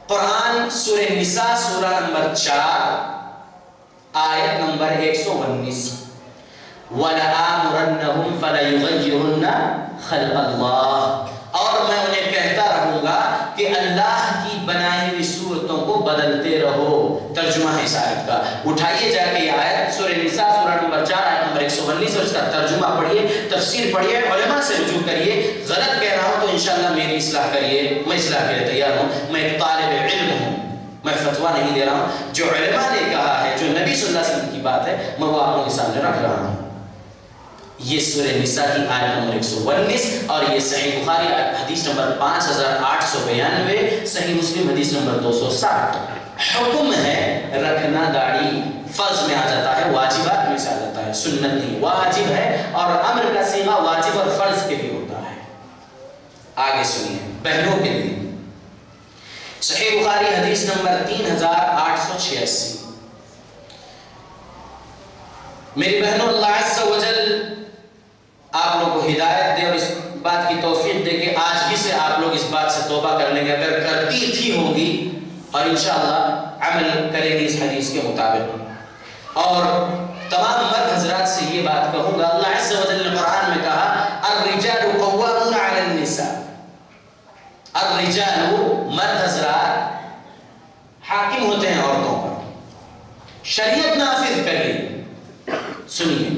قرآن سورہ نساء سورہ نمبر 4 آیت نمبر 119. وَلَآمُرَنَّهُمْ فَلَيُغَيِّرُنَّ خَلْقَ اللَّهِ. اور میں انہیں کہتا رہوں گا کہ اللہ کی بنائی ہوئی صورتوں کو بدلتے رہو. ترجمہ ہے اس آیت کا. اٹھائیے جا کے یہ آیت سورہ نساء سورہ نمبر 4 آیت نمبر 119 اور اس کا ترجمہ پڑھیے، تفسیر پڑھیے، علماء سے رجوع کریے. غلط کہہ رہا ہوں تو انشاءاللہ میری اصلاح کریے. میں اصلاح کے لیے تیار ہوں. میں ایک طالب علم ہوں، میں فتویٰ نہیں دے رہا ہوں. جو علماء نے کہا ہے، جو نبی صلی اللہ علیہ وسلم کی بات ہے، میں وہ آپ لوگوں کے سامنے رکھ رہا ہوں. یہ سورہ نساء کی آیت نمبر 119 اور یہ صحیح بخاری حدیث نمبر 5892، صحیح مسلم حدیث نمبر 260. حکم ہے رکھنا داڑھی. فرض میں آ جاتا ہے، واجبات میں سے آ جاتا ہے، سنت نہیں، واجب ہے. اور امر کا صیغہ واجب اور فرض کے لیے ہوتا ہے. آگے سنیے بہنوں کے لیے. صحیح بخاری حدیث نمبر 3886. میری بہنوں، اللہ عز و جل آپ لوگوں کو ہدایت دے اور اس بات کی توفیق دے کہ آج ہی سے آپ لوگ اس بات سے توبہ کر لیں گے، اگر کرتی تھی ہوگی، اور انشاءاللہ عمل کریں گے اس حدیث کے مطابق. اور تمام مرد حضرات سے یہ بات کہوں گا، اللہ عز و جل نے قرآن میں کہا الرجال قوامون علی النساء. الرجال مرد حضرات حاکم ہوتے ہیں عورتوں پر. شریعت نافذ کریے. سنیے،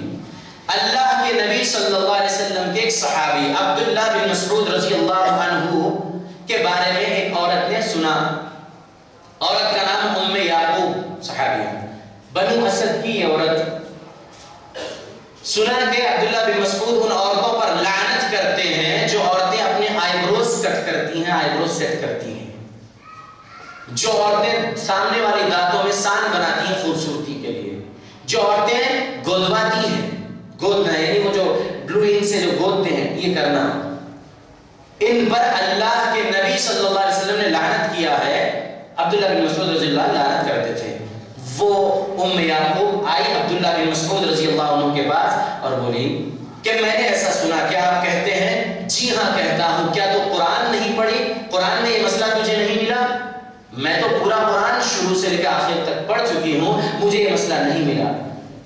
اللہ کے نبی صلی اللہ علیہ وسلم کے ایک صحابی عبداللہ بن مسعود رضی اللہ عنہ کے بارے میں ایک عورت نے سنا. عورت کا نام ام یعقوب صحابی، بنو اسد کی یہ عورت. سنا کہ عبداللہ بن مسعود ان عورتوں پر لعنت کرتے ہیں جو عورتیں اپنے آئی بروز کٹ کرتی ہیں، آئی بروز سیٹ کرتی ہیں، جو عورتیں سامنے والی دانتوں میں سان بناتی ہیں خوبصورتی کے لیے، جو عورتیں گودواتی ہیں. گودنا یعنی وہ جو بلو انک سے جو گودتے ہیں، یہ کرنا. ان پر اللہ کے نبی صلی اللہ علیہ وسلم نے لعنت کیا ہے. عبداللہ بن مسعود رضی اللہ عنہ لعنت کرتے تھے. وہ ام یعقوب آئی عبداللہ بن مسعود رضی اللہ عنہ کے پاس اور بولی کہ میں نے ایسا سنا، کیا آپ کہتے ہیں؟ جی ہاں کہتا ہوں. کیا تو قرآن نہیں پڑھی؟ قرآن میں یہ مسئلہ تجھے نہیں ملا؟ میں تو پورا قرآن شروع سے لے کر آخر تک پڑھ چکی ہوں، مجھے یہ مسئلہ نہیں ملا.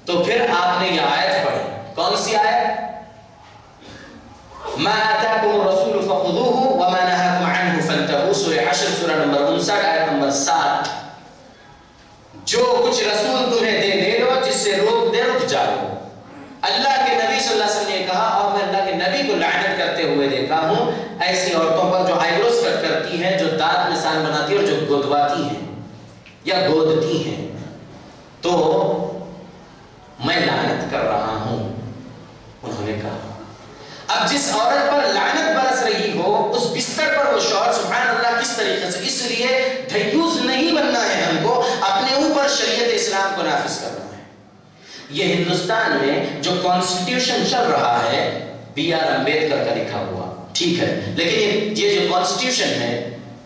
تو پھر آپ نے یہ آیت پڑھی. کون سی آیت؟ ما آتاکم الرسول فخذوه وما نهاکم عنه فانتهوا. سورہ حشر سورہ نمبر 59 آیت نمبر 7. جو کچھ رسول تمہیں دے دو، جس سے روک دے رک جاؤ. اللہ کے نبی صلی اللہ علیہ وسلم نے کہا، اور میں اللہ کے نبی کو لعنت کرتے ہوئے دیکھا ہوں ایسی عورتوں پر جو آئی بروز کٹ کرتی ہیں، جو دانت میں سان بناتی ہیں اور جو گودواتی ہیں یا گودتی ہیں. تو میں لعنت کر رہا ہوں. انہوں نے کہا اب جس عورت پر لعنت برس رہی ہو اس بستر پر وہ شوہر سبحان اللہ کس طریقے سے، اس لیے دیوس نہیں بننا ہے، ہم کو اپنے اوپر شریعت اسلام کو نافذ کرنا ہے. یہ ہندوستان میں جو کانسٹیٹیوشن چل رہا ہے بی آر امبیڈکر کا لکھا ہوا، ٹھیک ہے، لیکن یہ جو کانسٹیٹیوشن ہے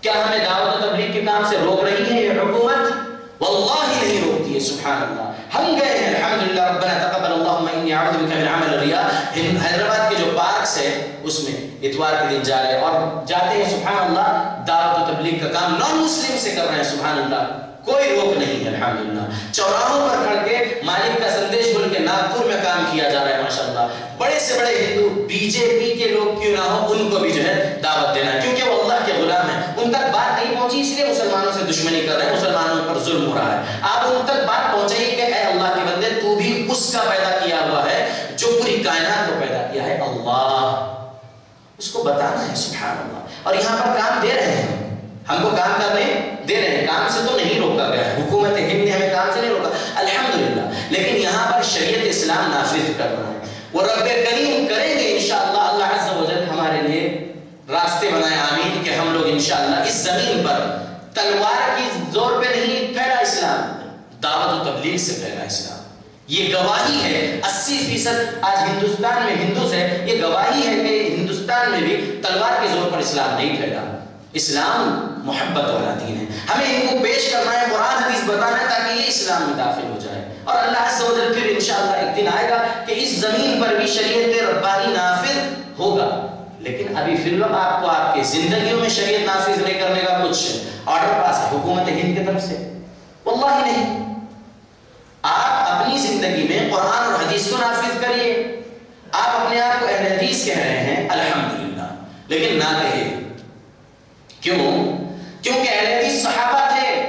کیا ہمیں دعوت و تبلیغ کے کام سے روک رہی ہے یہ حکومت؟ واللہ نہیں روکتی ہے. سبحان اللہ. ہم گئے ہیں الحمدللہ، ربنا تقبل اللہم انی اعوذ بک من عمل الریا. حیدرآباد کے جو پارکس ہے اس میں اتوار کے دن جا رہے ہیں اور جاتے ہیں سبحان اللہ، دعوت و تبلیغ کا کام نان مسلم سے کر رہے ہیں. سبحان اللہ، کوئی روک نہیں ہے الحمدللہ. چوراہوں پر کھڑ کے مالک کا سندیش بول کے ناگپور میں کام کیا جا رہا ہے ماشاءاللہ. بڑے سے بڑے ہندو بی جے پی کے لوگ کیوں نہ ہو، ان کو بھی جو ہے دعوت دینا ہے، کیونکہ وہ اللہ کے غلام ہیں. ان تک بات نہیں پہنچی اس لیے مسلمانوں سے دشمنی کر رہے ہیں، مسلمانوں پر ظلم ہو رہا ہے. آپ ان تک بات پہنچائیے کہ اے اللہ کے بندے، تو بھی اس کا پیدا کیا ہوا ہے جو پوری کائنات کو پیدا کیا ہے، اللہ. اس کو بتانا ہے. سبحان اللہ. اور یہاں پر کام دے رہے ہیں، ہم کو کام کرنے دے رہے ہیں. کام سے تو نہیں روکا گیا ہے، حکومت ہند نے ہمیں کام سے نہیں روکا الحمدللہ، لیکن یہاں پر شریعت اسلام نافذ کرنا ہے. وہ رب کریم کریں گے انشاءاللہ. اللہ عز و جل ہمارے لیے راستے بنائے. آمین. کہ ہم لوگ انشاءاللہ اس زمین پر تلوار کی زور پہ نہیں پھیلا اسلام، دعوت و تبلیغ سے پھیلا اسلام. یہ گواہی ہے 80% آج ہندوستان میں ہندوز ہے، یہ گواہی ہے کہ ہندوستان میں بھی تلوار کے زور پر اسلام نہیں پھیلا۔ اسلام محبت والا دین ہے، ہمیں ان کو پیش کرنا ہے، قرآن حدیث بتانا ہے تاکہ یہ اسلام میں داخل ہو جائے، اور اللہ عز و جل پھر انشاءاللہ ایک دن آئے گا کہ اس زمین پر بھی شریعت ربانی نافذ ہوگا۔ لیکن ابھی فی الوقت آپ کو آپ کی زندگیوں میں شریعت نافذ نہیں کرنے کا کچھ آرڈر پاس ہے حکومت ہند کی طرف سے؟ واللہ نہیں۔ آپ اپنی زندگی میں قرآن اور حدیث کو نافذ کریے۔ آپ اپنے آپ کو اہل حدیث کہہ رہے ہیں، الحمدللہ، لیکن نہ کہیے۔ کیوں؟ کیونکہ اہل حدیث صحابہ تھے،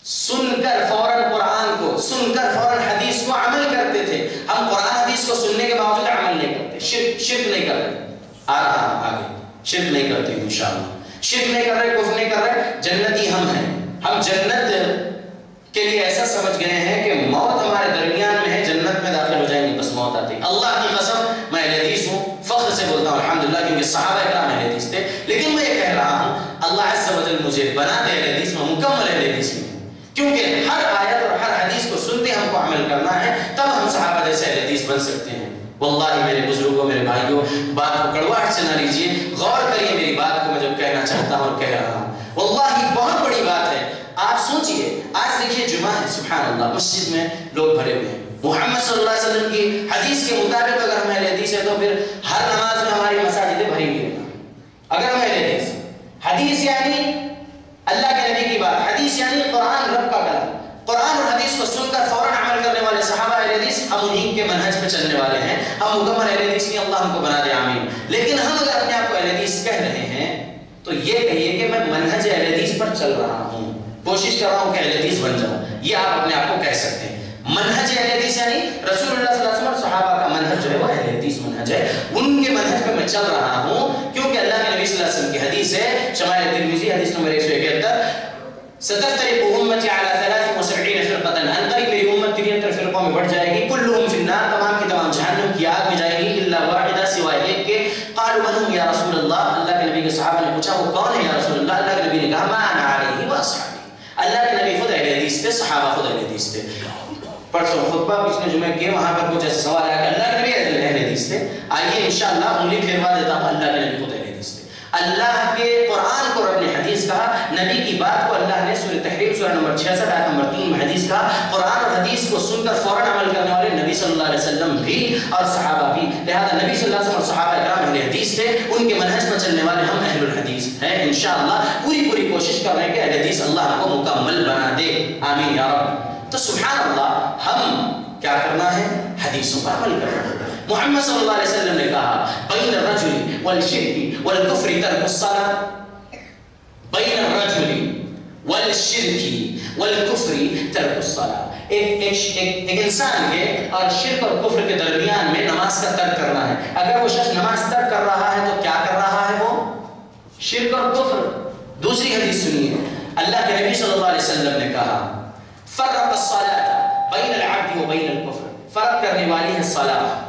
سن کر فوراً قرآن کو، سن کر فوراً حدیث کو عمل کرتے تھے۔ ہم قرآن حدیث کو سننے کے باوجود عمل نہیں کرتے، شرک نہیں کر رہے، آگے شرک نہیں کرتے انشاءاللہ، شرک نہیں کر رہے، کفر نہیں کر رہے، جنتی ہم ہیں۔ ہم جنت کے لیے ایسا سمجھ گئے ہیں کہ موت ہمارے درمیان میں ہے، جنت میں داخل ہو جائیں گے، بس موت آتی ہے۔ اللہ کی قسم میں اہل حدیث ہوں، فخر سے بولتا ہوں الحمدللہ، کیونکہ صحابہ کرام اہل حدیث تھے۔ لیکن میں یہ کہہ رہا ہوں اللہ عز و جل مجھے بنا دے اہل حدیث میں، مکمل اہل حدیث میں، کیونکہ ہر آیت اور ہر حدیث کو سنتے ہم کو عمل کرنا ہے، تب ہم صحابہ جیسے اہل حدیث بن سکتے ہیں۔ واللہ میرے بزرگوں، میرے بھائیوں، بات کو کڑواہٹ سے نہ لیجیے، غور کریے میری بات کو، میں جو کہنا چاہتا ہوں اور کہہ رہا ہوں، واللہ بہت بڑی بات ہے۔ آپ سوچئے، آج دیکھیے جمعہ ہے، سبحان اللہ، مسجد میں لوگ بھرے ہوئے ہیں، محمد صلی اللہ علیہ وسلم کی حدیث کے مطابق اگر ہم اہل حدیث ہیں تو پھر ہر نماز میں ہماری مساجدیں بھری ہوئی ہیں۔ اگر ہم اہل حدیث، حدیث یعنی اللہ کے نبی کی بات، حدیث یعنی قرآن رب کا کلام، قرآن اور حدیث کو سن کر فوراً عمل کرنے والے صحابہ اہل حدیث، ہم انہیں کے منہج پہ چلنے والے ہیں، ہم مکمل اہل حدیث نہیں، اللہ ہم کو بنا دے، آمین۔ لیکن ہم اگر اپنے آپ کو اہل حدیث کہہ رہے ہیں تو یہ کہیے کہ میں منہج اہل حدیث پر چل رہا ہوں، کوشش کر رہا ہوں کہ اہل حدیث بن جاؤں، یہ آپ اپنے آپ کو کہہ سکتے ہیں۔ منہج اہل حدیث یعنی رسول اللہ صلی اللہ علیہ وسلم اور صحابہ کا منہج جو ہے وہ اہل حدیث منہج ہے، ان کے منہج پہ میں چل رہا ہوں، کیونکہ اللہ کے نبی صلی اللہ علیہ وسلم کی حدیث ہے، شمائل ترمذی حدیث نمبر 171، ستفترق امتی علی 73 فرقۃ، ان قریب میری امت 73 فرقوں میں بڑھ جائے گی، کلہم فی النار، تمام کی تمام جہنم کی آگ میں جائیں گی، الا واحدہ، سوائے ایک کے، قالوا من هم یا رسول اللہ، اللہ کے نبی کے صحابہ نے پوچھا وہ کون ہے یا رسول اللہ، اللہ کے نبی نے کہا ما انا علیہ واصحابی، اللہ کے نبی خود اہل حدیث تھے، صحابہ خود اہل حدیث تھے۔ پرسوں خطبہ پچھلے جمعے کیے، وہاں پر کچھ ایسا سوال آیا کہ اللہ کے نبی اہل حدیث تھے، آئیے انشاءاللہ انگلی پھیروا دیتا ہوں، اللہ کے نبی خود اہل حدیث تھے۔ اللہ کے قرآن کو رب نے حدیث کہا، نبی کی بات کو اللہ نے سورہ تحریم سورہ نمبر 66 آیت نمبر 3 میں حدیث کہا، قرآن اور حدیث کو سن کر فوراً عمل کرنے والے نبی صلی اللہ علیہ وسلم بھی اور صحابہ بھی، لہذا نبی صلی اللہ علیہ وسلم اور صحابہ کرام اہل حدیث تھے، ان کے منہج پر چلنے والے ہم اہل الحدیث ہیں۔ انشاءاللہ پوری کوشش کر رہے ہیں کہ اہل حدیث اللہ کو مکمل بنا دے، آمین یا رب۔ تو سبحان اللہ، ہم کیا کرنا ہے؟ حدیثوں پر عمل کرنا ہے۔ محمد صلی اللہ علیہ وسلم نے کہا بین الرجل والشرک والکفر ترک الصلاۃ، بین الرجل والشرک والکفر ترک الصلاۃ، ایک انسان کے اور شرک اور کفر کے درمیان میں نماز کا ترک کرنا ہے۔ اگر وہ شخص نماز ترک کر رہا ہے تو کیا کر رہا ہے؟ وہ شرک اور کفر۔ دوسری حدیث سنیے، اللہ کے نبی صلی اللہ علیہ وسلم نے کہا فرق الصلاۃ بین العبد و بین الکفر، فرق کرنے والی ہے صلاۃ،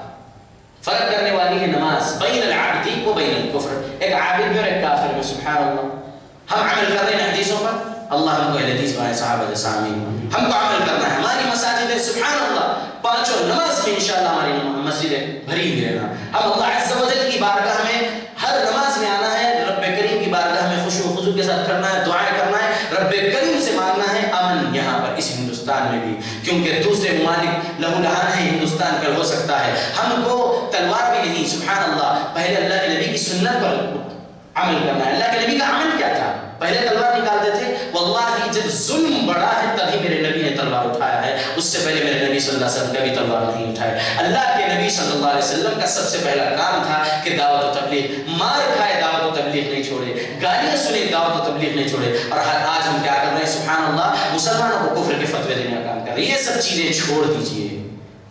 فرق کرنے والی ہے نماز، بین العبد و بین الکفر، ایک عابد میں اور ایک کافر میں، سبحان اللہ۔ ہم عمل کر رہے ہیں حدیثوں پر، اللہ ہم کو اہل حدیث بنائے، صحابہ جیسا، آمین۔ ہم کو عمل کرنا ہے، ہماری مساجد ہے، سبحان اللہ، پانچوں نماز میں انشاءاللہ ہماری مسجدیں بھری ہوئی رہنا، ہم اللہ عز و جل کی بارگاہ میں ہر نماز میں آنا ہے، رب کریم کی بارگاہ میں خشوع و خضوع کے ساتھ کرنا ہے، دعائیں کرنا ہے، رب کریم سے مانگنا ہے امن یہاں پر اس ہندوستان میں بھی، کیونکہ دوسرے ممالک لہو لہان ہے، ہندوستان پر ہو سکتا ہے، ہم کو تلوار بھی نہیں، سبحان اللہ، پہلے اللہ کے نبی کی سنت پر عمل کرنا ہے۔ اللہ کے نبی کا عمل کیا تھا؟ پہلے تلوار نکالتے تھے، واللہ جب ظلم بڑا ہے تبھی میرے نبی نے تلوار اٹھایا ہے، اس سے پہلے میرے نبی صلی اللہ علیہ وسلم کبھی تلوار نہیں اٹھائے۔ اللہ کے نبی صلی اللہ علیہ وسلم کا سب سے پہلا کام تھا کہ دعوت و تبلیغ، مار کھائے دعوت و تبلیغ نہیں چھوڑے، گالیاں سنے دعوت و تبلیغ نہیں چھوڑے، اور آج ہم کیا کر رہے ہیں؟ سبحان اللہ، مسلمانوں کو کفر کے فتوے دینے کا کام کر رہے ہیں۔ یہ سب چیزیں چھوڑ دیجئے۔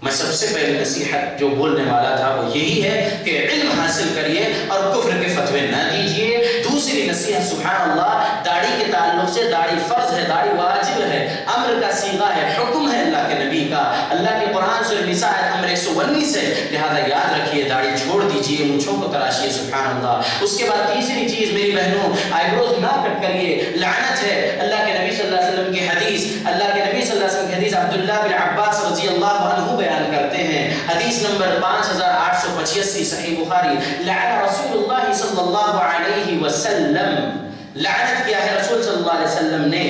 میں سب سے پہلے نصیحت جو بولنے والا تھا وہ یہی ہے کہ علم حاصل کریے اور کفر کے فتوے نہ دیجئے۔ دوسری نصیحت، سبحان اللہ، داڑھی کے تعلق سے، داڑھی فرض ہے، داڑھی واجب ہے، امر کا صیغہ ہے، حکم ہے اللہ کے نبی کا، اللہ کے قرآن سورہ نساء آیت نمبر 119 ہے، لہذا یاد رکھیے داڑھی چھوڑ دیجئے، مونچھوں کو تراشیے، سبحان اللہ۔ اس کے بعد تیسری چیز میری بہنوں، آئیبروز نہ کٹ کریے، لعنت ہے۔ اللہ کے نبی صلی اللہ علیہ وسلم کی حدیث، اللہ کے نبی صلی اللہ علیہ وسلم کی حدیث عبداللہ بن عباس رضی اللہ عنہ بیان کرتے ہیں، حدیث نمبر 5885 صحیح بخاری، لعن رسول اللہ صلی اللہ علیہ وسلم، لعنت کیا ہے رسول صلی اللہ علیہ وسلم نے،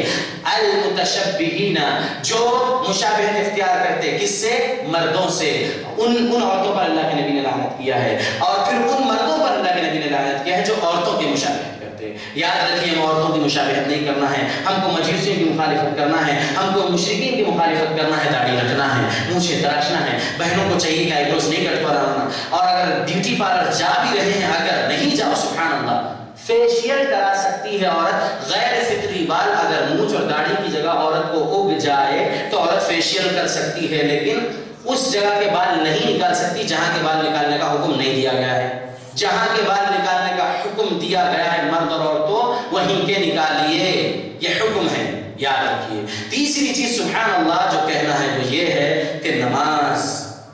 المتشبہین، جو مشابہت اختیار کرتے، کس سے؟ مردوں سے، ان عورتوں پر اللہ کے نبی نے لعنت کیا ہے، اور پھر ان مردوں پر اللہ کے نبی نے لعنت کیا ہے جو عورتوں کی مشابہت کرتے۔ یاد رکھیے ہم عورتوں کی مشابہت نہیں کرنا ہے، ہم کو مجوسیوں کی مخالفت کرنا ہے، ہم کو مشرکین کی مخالفت کرنا ہے، داڑھی رکھنا ہے، مونچھیں تراشنا ہے، بہنوں کو چاہیے کہ آئی بروز نہیں کٹ کرانا، اور اگر بیوٹی پارلر جا بھی رہے ہیں، اگر نہیں جاؤ سبحان اللہ، فیشیل کرا سکتی ہے عورت، غیر فطری بال اگر مونچھ اور داڑھی کی جگہ عورت کو اگ جائے تو عورت فیشیل کر سکتی ہے، لیکن اس جگہ کے بال نہیں نکال سکتی جہاں کے بال نکالنے کا حکم نہیں دیا گیا ہے۔ جہاں کے بال نکالنے کا حکم دیا گیا ہے مرد اور عورتوں، وہیں کے نکالیے، یہ حکم ہے، یاد رکھیے۔ تیسری چیز سبحان اللہ جو کہنا ہے وہ یہ ہے کہ نماز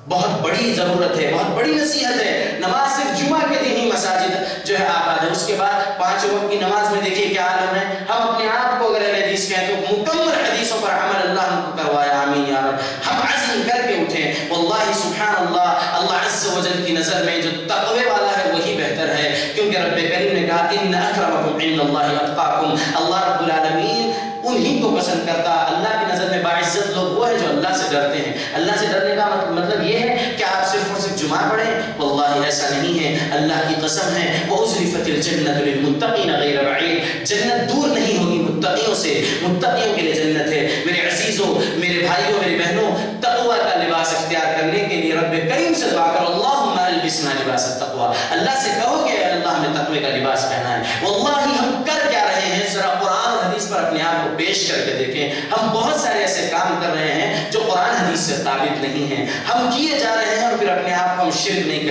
بہت بڑی ضرورت ہے، بہت بڑی نصیحت ہے۔ نماز صرف جمعہ کے دن ہی مساجد جو ہے آباد ہے، اس کے بعد 5 وقت کی نماز میں دیکھیے کیا عالم ہے۔ ہم اپنے آپ کو اگر حدیث کہیں تو مکمل حدیثوں پر عمل اللہ ہم کو کروایا، آمین یا رب۔ ہم عزم کر کے اٹھیں، واللہ سبحان اللہ، اللہ عز و جل کی نظر میں جو تقوی والا ہے وہی بہتر ہے، کیونکہ رب کریم نے کہا ان اکرمکم عند اللہ اتقاکم، اللہ رب العالمین انہی کو پسند کرتا۔ اللہ کی نظر میں باعزت لوگ وہ ہیں جو اللہ سے ڈرتے ہیں۔ اللہ سے ڈرنے کا مطلب یہ ہے کہ آپ صرف اور صرف جمعہ پڑھیں، واللہ ایسا نہیں ہے، اللہ کی قسم ہے وَأُزْلِفَتِ الْجَنَّةُ لِلْمُتَّقِينَ غَيْرَ بَعِيدٍ، جنت دور نہیں ہوگی متقیوں سے، متقیوں کے لیے جنت ہے۔ میرے عزیزوں، میرے بھائیوں، میری بہنوں، تقوی کا لباس اختیار کرنے کے لیے رب کریم سے دعا کرو، اللہم البسنا لباس التقوی، اللہ سے کہو کہ اللہ ہمیں تقوی کا لباس پہنا ہے۔ واللہ ہم کر کیا رہے ہیں، ذرا قرآن اور حدیث پر اپنے آپ کو پیش کر کے دیکھیں۔ ہم بہت سارے ایسے کام کر رہے ہیں جو قرآن حدیث سے ثابت نہیں ہیں، ہم کیے جا رہے ہیں اور پھر اپنے آپ کو ہم شرک نہیں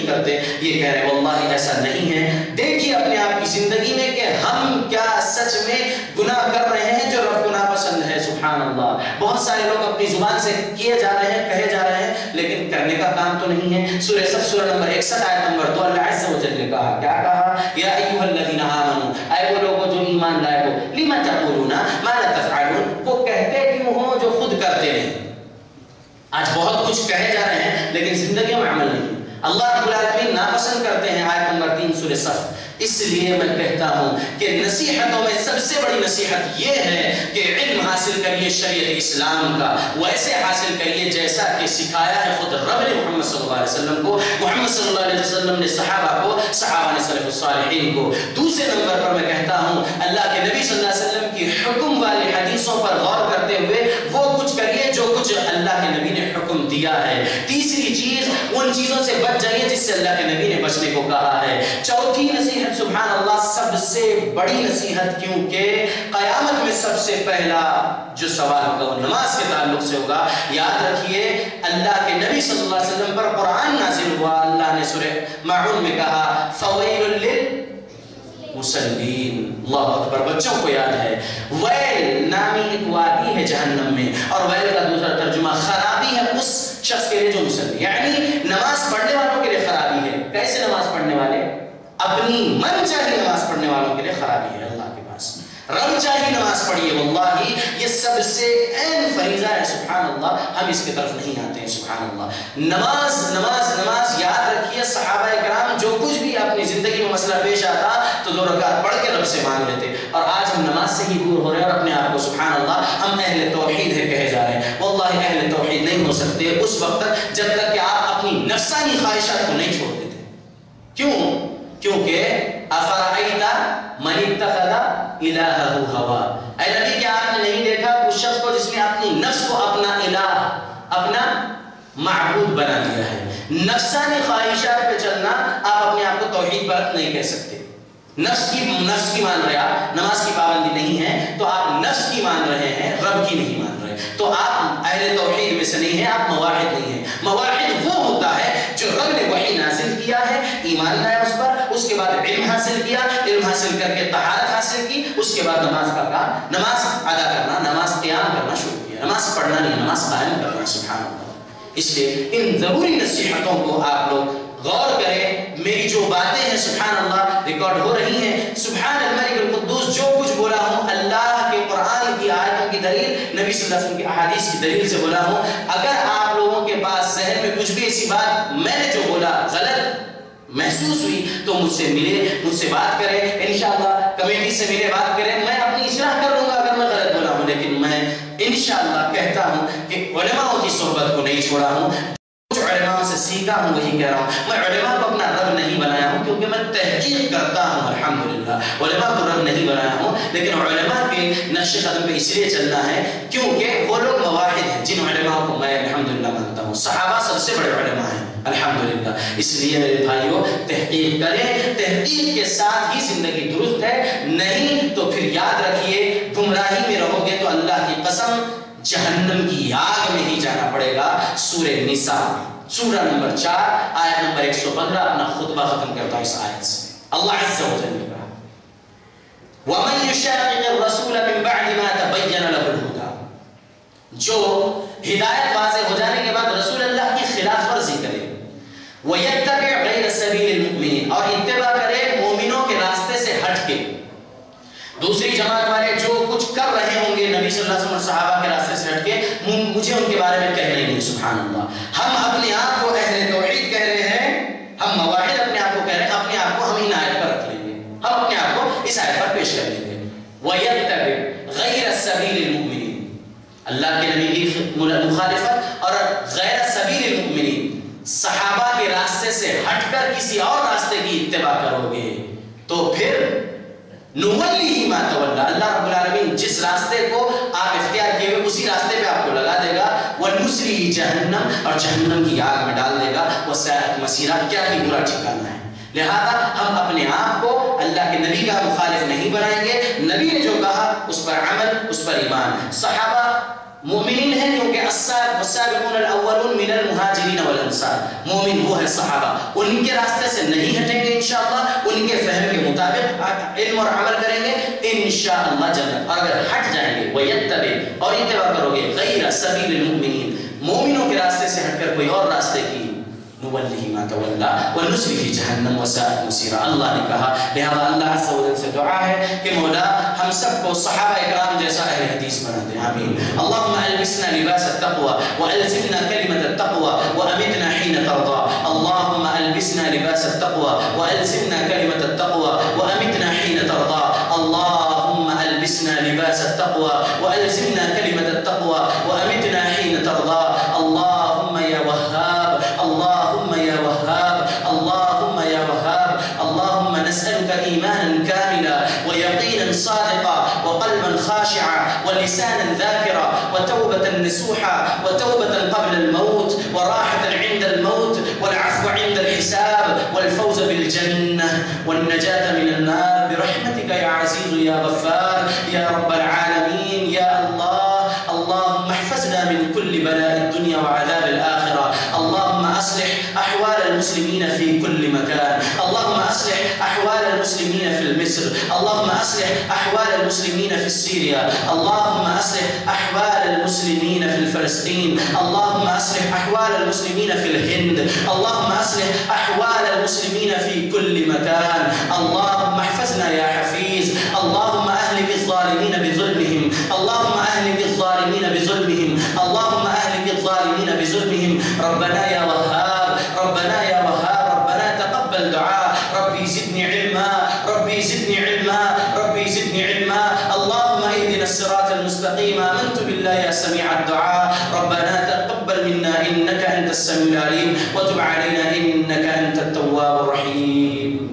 کرتے، یہ کہہ رہے ہیں واللہ ایسا نہیں ہے۔ دیکھیے اپنے آپ کی زندگی میں کہ ہم کیا سچ میں گناہ کر رہے ہیں جو رب کو ناپسند ہے، سبحان اللہ۔ بہت سارے لوگ اپنی زبان سے کیے جا رہے ہیں، کہے جا رہے ہیں، لیکن کرنے کا کام تو نہیں ہے۔ سورہ صف سورہ نمبر 61 آیت نمبر 2 اللہ عز و جل نے کہا، کیا کہا؟ یا ایھا الذین آمنوا، اے وہ لوگوں جو ایمان لائے ہو، لم تقولون ما لا تفعلون، وہ کہتے کیوں ہو جو خود کرتے نہیں۔ آج بہت کچھ کہے جا رہے ہیں لیکن زندگیوں میں عمل نہیں۔ اللہ رب العالمین ناپسند کرتے ہیں، آیت نمبر 3 سورہ صف۔ اس لیے میں کہتا ہوں کہ نصیحتوں میں سب سے بڑی نصیحت یہ ہے کہ علم حاصل کریے شریعت اسلام کا، ویسے حاصل کریے جیسا کہ سکھایا ہے خود رب نے محمد صلی اللہ علیہ وسلم کو، محمد صلی اللہ علیہ وسلم نے صحابہ کو، صحابہ نے سلف الصالحین کو۔ دوسرے نمبر پر میں کہتا ہوں اللہ کے نبی صلی اللہ علیہ وسلم کی حکم والی حدیثوں پر غور کرتے ہوئے وہ کچھ کریے جو کچھ اللہ کے نبی نے حکم دیا ہے۔ تیسری چیز، ان چیزوں سے بچ جائیے جس سے اللہ کے نبی نے بچنے کو کہا ہے۔ چوتھی نصیحت سبحان اللہ سب سے بڑی نصیحت، کیونکہ قیامت میں سب سے پہلا جو سوال ہوگا وہ نماز کے تعلق سے ہوگا۔ یاد رکھیے اللہ کے نبی صلی اللہ علیہ وسلم پر قرآن نازل ہوا، اللہ نے سورہ ماعون میں کہا فویل للمصلین، اللہ اکبر، بچوں کو یاد ہے۔ ویل نامی ایک وادی ہے جہنم میں، اور ویل کا دوسرا ترجمہ خرابی ہے اس شخص کے لیے جو مصلی، یعنی نماز پڑھنے والوں کے لیے خرابی ہے۔ کیسے نماز پڑھنے والے؟ اپنی من چاہی نماز پڑھنے والوں کے لیے خرابی ہے اللہ کے پاس۔ رب چاہی نماز پڑھیے، واللہ یہ سب سے اہم فریضہ ہے، سبحان اللہ، ہم اس کی طرف نہیں آتے ہیں، سبحان اللہ۔ نماز نماز نماز، یاد رکھیے صحابہ کرام جو کچھ بھی اپنی زندگی میں مسئلہ پیش آتا تو 2 رکعت پڑھ کے رب سے مانگ لیتے، اور آج ہم نماز سے ہی دور ہو رہے ہیں اور اپنے آپ کو سبحان اللہ ہم اہل توحید ہے کہے جا رہے ہیں۔ واللہ اہل توحید نہیں ہو سکتے اس وقت تک جب تک کہ آپ اپنی نفسانی خواہشات کو نہیں چھوڑ دیتے۔ کیوں؟ کیونکہ افرائیت من اتخذ الہہ ہوا، اے نبی کیا آپ نے نہیں دیکھا اس شخص کو جس نے اپنی نفس کو اپنا الہ، اپنا معبود بنا دیا ہے۔ نفسانی خواہشات پہ چلنا آپ اپنے آپ کو توحید پرست نہیں کہہ سکتے۔ نفس کی مان رہے آپ، نماز کی پابندی نہیں ہے تو آپ نفس کی مان رہے ہیں، رب کی نہیں مان رہے، تو آپ اہل توحید میں سے نہیں ہیں، آپ مواحد نہیں ہیں۔ مواحد وہ ہوتا ہے جو رب نے وحی نازل کیا ہے، ایمان لایا اس پر، اس کے بعد علم حاصل کیا، علم حاصل کر کے طہارت حاصل کی، اس کے بعد نماز کا کام، نماز ادا کرنا، نماز قیام کرنا شروع کیا، نماز پڑھنا نہیں، نماز قائم کرنا، سبحان اللہ۔ اس لیے ان ضروری نصیحتوں کو آپ لوگ غور کریں۔ میری جو باتیں ہیں سبحان اللہ ریکارڈ ہو رہی ہیں، سبحان الملک القدوس، جو کچھ بولا ہوں اللہ کے قرآن کی آیتوں کی دلیل، نبی صلی اللہ علیہ وسلم کی احادیث کی دلیل سے بولا ہوں. اگر آپ لوگوں کے پاس ذہن میں کچھ بھی ایسی بات میں نے جو بولا غلط محسوس ہوئی تو مجھ سے ملے, مجھ سے بات کریں, انشاءاللہ کمیٹی سے ملے, بات کریں, میں اپنی اصلاح کر لوں گا اگر میں غلط بولا ہوں. لیکن میں انشاءاللہ کہتا ہوں کہ علماء کی صحبت کو نہیں چھوڑا ہوں, کچھ علماء سے سیکھا ہوں وہی کہہ رہا ہوں. میں علماء کو اپنا رب نہیں بنایا ہوں کیونکہ میں تحقیق کرتا ہوں الحمدللہ, علماء کو رب نہیں بنایا ہوں, لیکن علماء کے نقش قدم پہ اس لیے چلنا ہے کیونکہ وہ لوگ مواحد ہیں جن علماء کو میں الحمدللہ مانتا ہوں. صحابہ سب سے بڑے علماء ہیں الحمدللہ. اس لیے میرے بھائیوں تحقیق کریں, تحقیق کے ساتھ ہی زندگی درست ہے, نہیں تو پھر یاد رکھیے گمراہی میں رہو گے تو اللہ کی قسم جہنم کی آگ میں ہی جانا پڑے گا. سورہ نساء سورہ نمبر 4 آیت نمبر 115. اپنا خطبہ ختم کرتا ہوں اس آیت سے. اللہ عز و جل نے کہا وَمَن يُشَاقِقِ الرَّسُولَ مِن بَعْدِ مَا تَبَيَّنَ لَهُ الْهُدَى, جو ہدایت واضح ہو جانے کے بعد رسول اللہ کی خلاف ورزی کرے, وَيَتَّبِعْ غَيْرَ سَبِيلِ الْمُؤْمِنِينَ, اور اتباع کرے مومنوں کے راستے سے ہٹ کے. دوسری جماعت والے جو کچھ کر رہے ہوں گے نبی صلی اللہ علیہ وسلم صحابہ کے راستے سے ہٹ کے, مجھے ان کے بارے میں کہنا ہی نہیں. سبحان اللہ, ہم اپنے آپ کو اہل توحید کہہ رہے ہیں, ہم مواحد اپنے آپ کو کہہ رہے ہیں, اپنے آپ کو ہم ان آیت پر رکھ لیں گے, ہم اپنے آپ کو اس آیت پر پیش کر لیں گے. وَيَتَّبِعْ غَيْرَ سَبِيلِ الْمُؤْمِنِينَ, اللہ کے نبی کی مخالفت اور غیر سبیل المؤمنین, صحابہ کے راستے سے ہٹ کر کسی اور راستے کی اتباع کرو گے تو پھر نُوَلِّهِ مَا تَوَلَّى, اللہ رب العالمین جس راستے کو آپ اختیار کیے ہوئے اسی راستے پہ آپ کو لگا دے گا. وَنُسْلِهِ جَهَنَّمَ, اور جہنم کی آگ میں ڈال دے گا. وَسَاءَتْ مَصِيرًا, کیا ہی برا ٹھکانہ ہے. لہذا ہم اپنے آپ کو اللہ کے نبی کا مخالف نہیں بنائیں گے. نبی نے جو کہا اس پر عمل, اس پر ایمان. صحابہ مومنین ہیں کیونکہ السابقون الاولون من المہاجرین والانصار, مومن وہ ہے صحابہ, ان کے راستے سے نہیں ہٹیں گے انشاءاللہ, ان کے فہم کے مطابق علم اور عمل کریں گے انشاءاللہ جنت. اور اگر ہٹ جائیں گے وَيَتَّبِعْ, اور اتباع کرو گے غیر سبیل المؤمنین, مومنوں کے راستے سے ہٹ کر کوئی اور راستے کی, نُوَلِّهِ مَا تَوَلَّى وَنُسْلِهِ جَهَنَّمَ وَسَاءَتْ مَصِيرًا. اللہ نے کہا, لہذا اللہ عز و جل سے دعا ہے کہ مولا ہم سب کو صحابہ اکرام جیسا اہل حدیث بنا دے, آمین. اللہم البسنا لباس التقوى والزمنا کلمة التقوى وامتنا حین ترضى. اللہم البسنا لباس التقوى والزمنا کلمة التقوى وامتنا حین ترضى. اللہم البسنا لباس التقوى والزمنا کلمة التقوى وامتنا حین ترضى. اللہم یا وہاب, اللهم يا وهاب, اللهم يا وهاب. اللهم نسألك إيمانا كاملا ويقينا صادقا وقلبا خاشعا ولسانا ذاكرا وتوبة نسوحا وتوبة قبل الموت وراحة عند الموت والعفو عند الحساب والفوز بالجنة والنجاة من النار برحمتك يا عزيز يا غفار يا رب العالمين يا الله. اللهم احفظنا من كل بلاء الدنيا وعذاب الآخرة. اللهم أصلح أحوال المسلمين في كل مكان. اللهم أصلح أحوال المسلمين في مصر. اللهم أصلح أحوال المسلمين في سوريا. اللهم أصلح أحوال المسلمين في فلسطين. اللهم أصلح أحوال المسلمين في الهند. اللهم أصلح أحوال المسلمين في كل مكان. اللهم احفظنا يا حفيظ. اللهم أهلك الظالمين بظلمهم. اللهم أهلك الظالمين بظلمهم. اللهم أهلك الظالمين بظلمهم. ربنا يا وهاب, ربنا يا وهاب, ربنا تقبل دعاء. ربي زدني علما, ربي زدني علما, ربي زدني علما. اللهم اهدنا الصراط المستقيم. آمنت بالله يا سميع الدعاء. ربنا تقبل منا إنك أنت السميع العليم وتب علينا إنك أنت التواب الرحيم.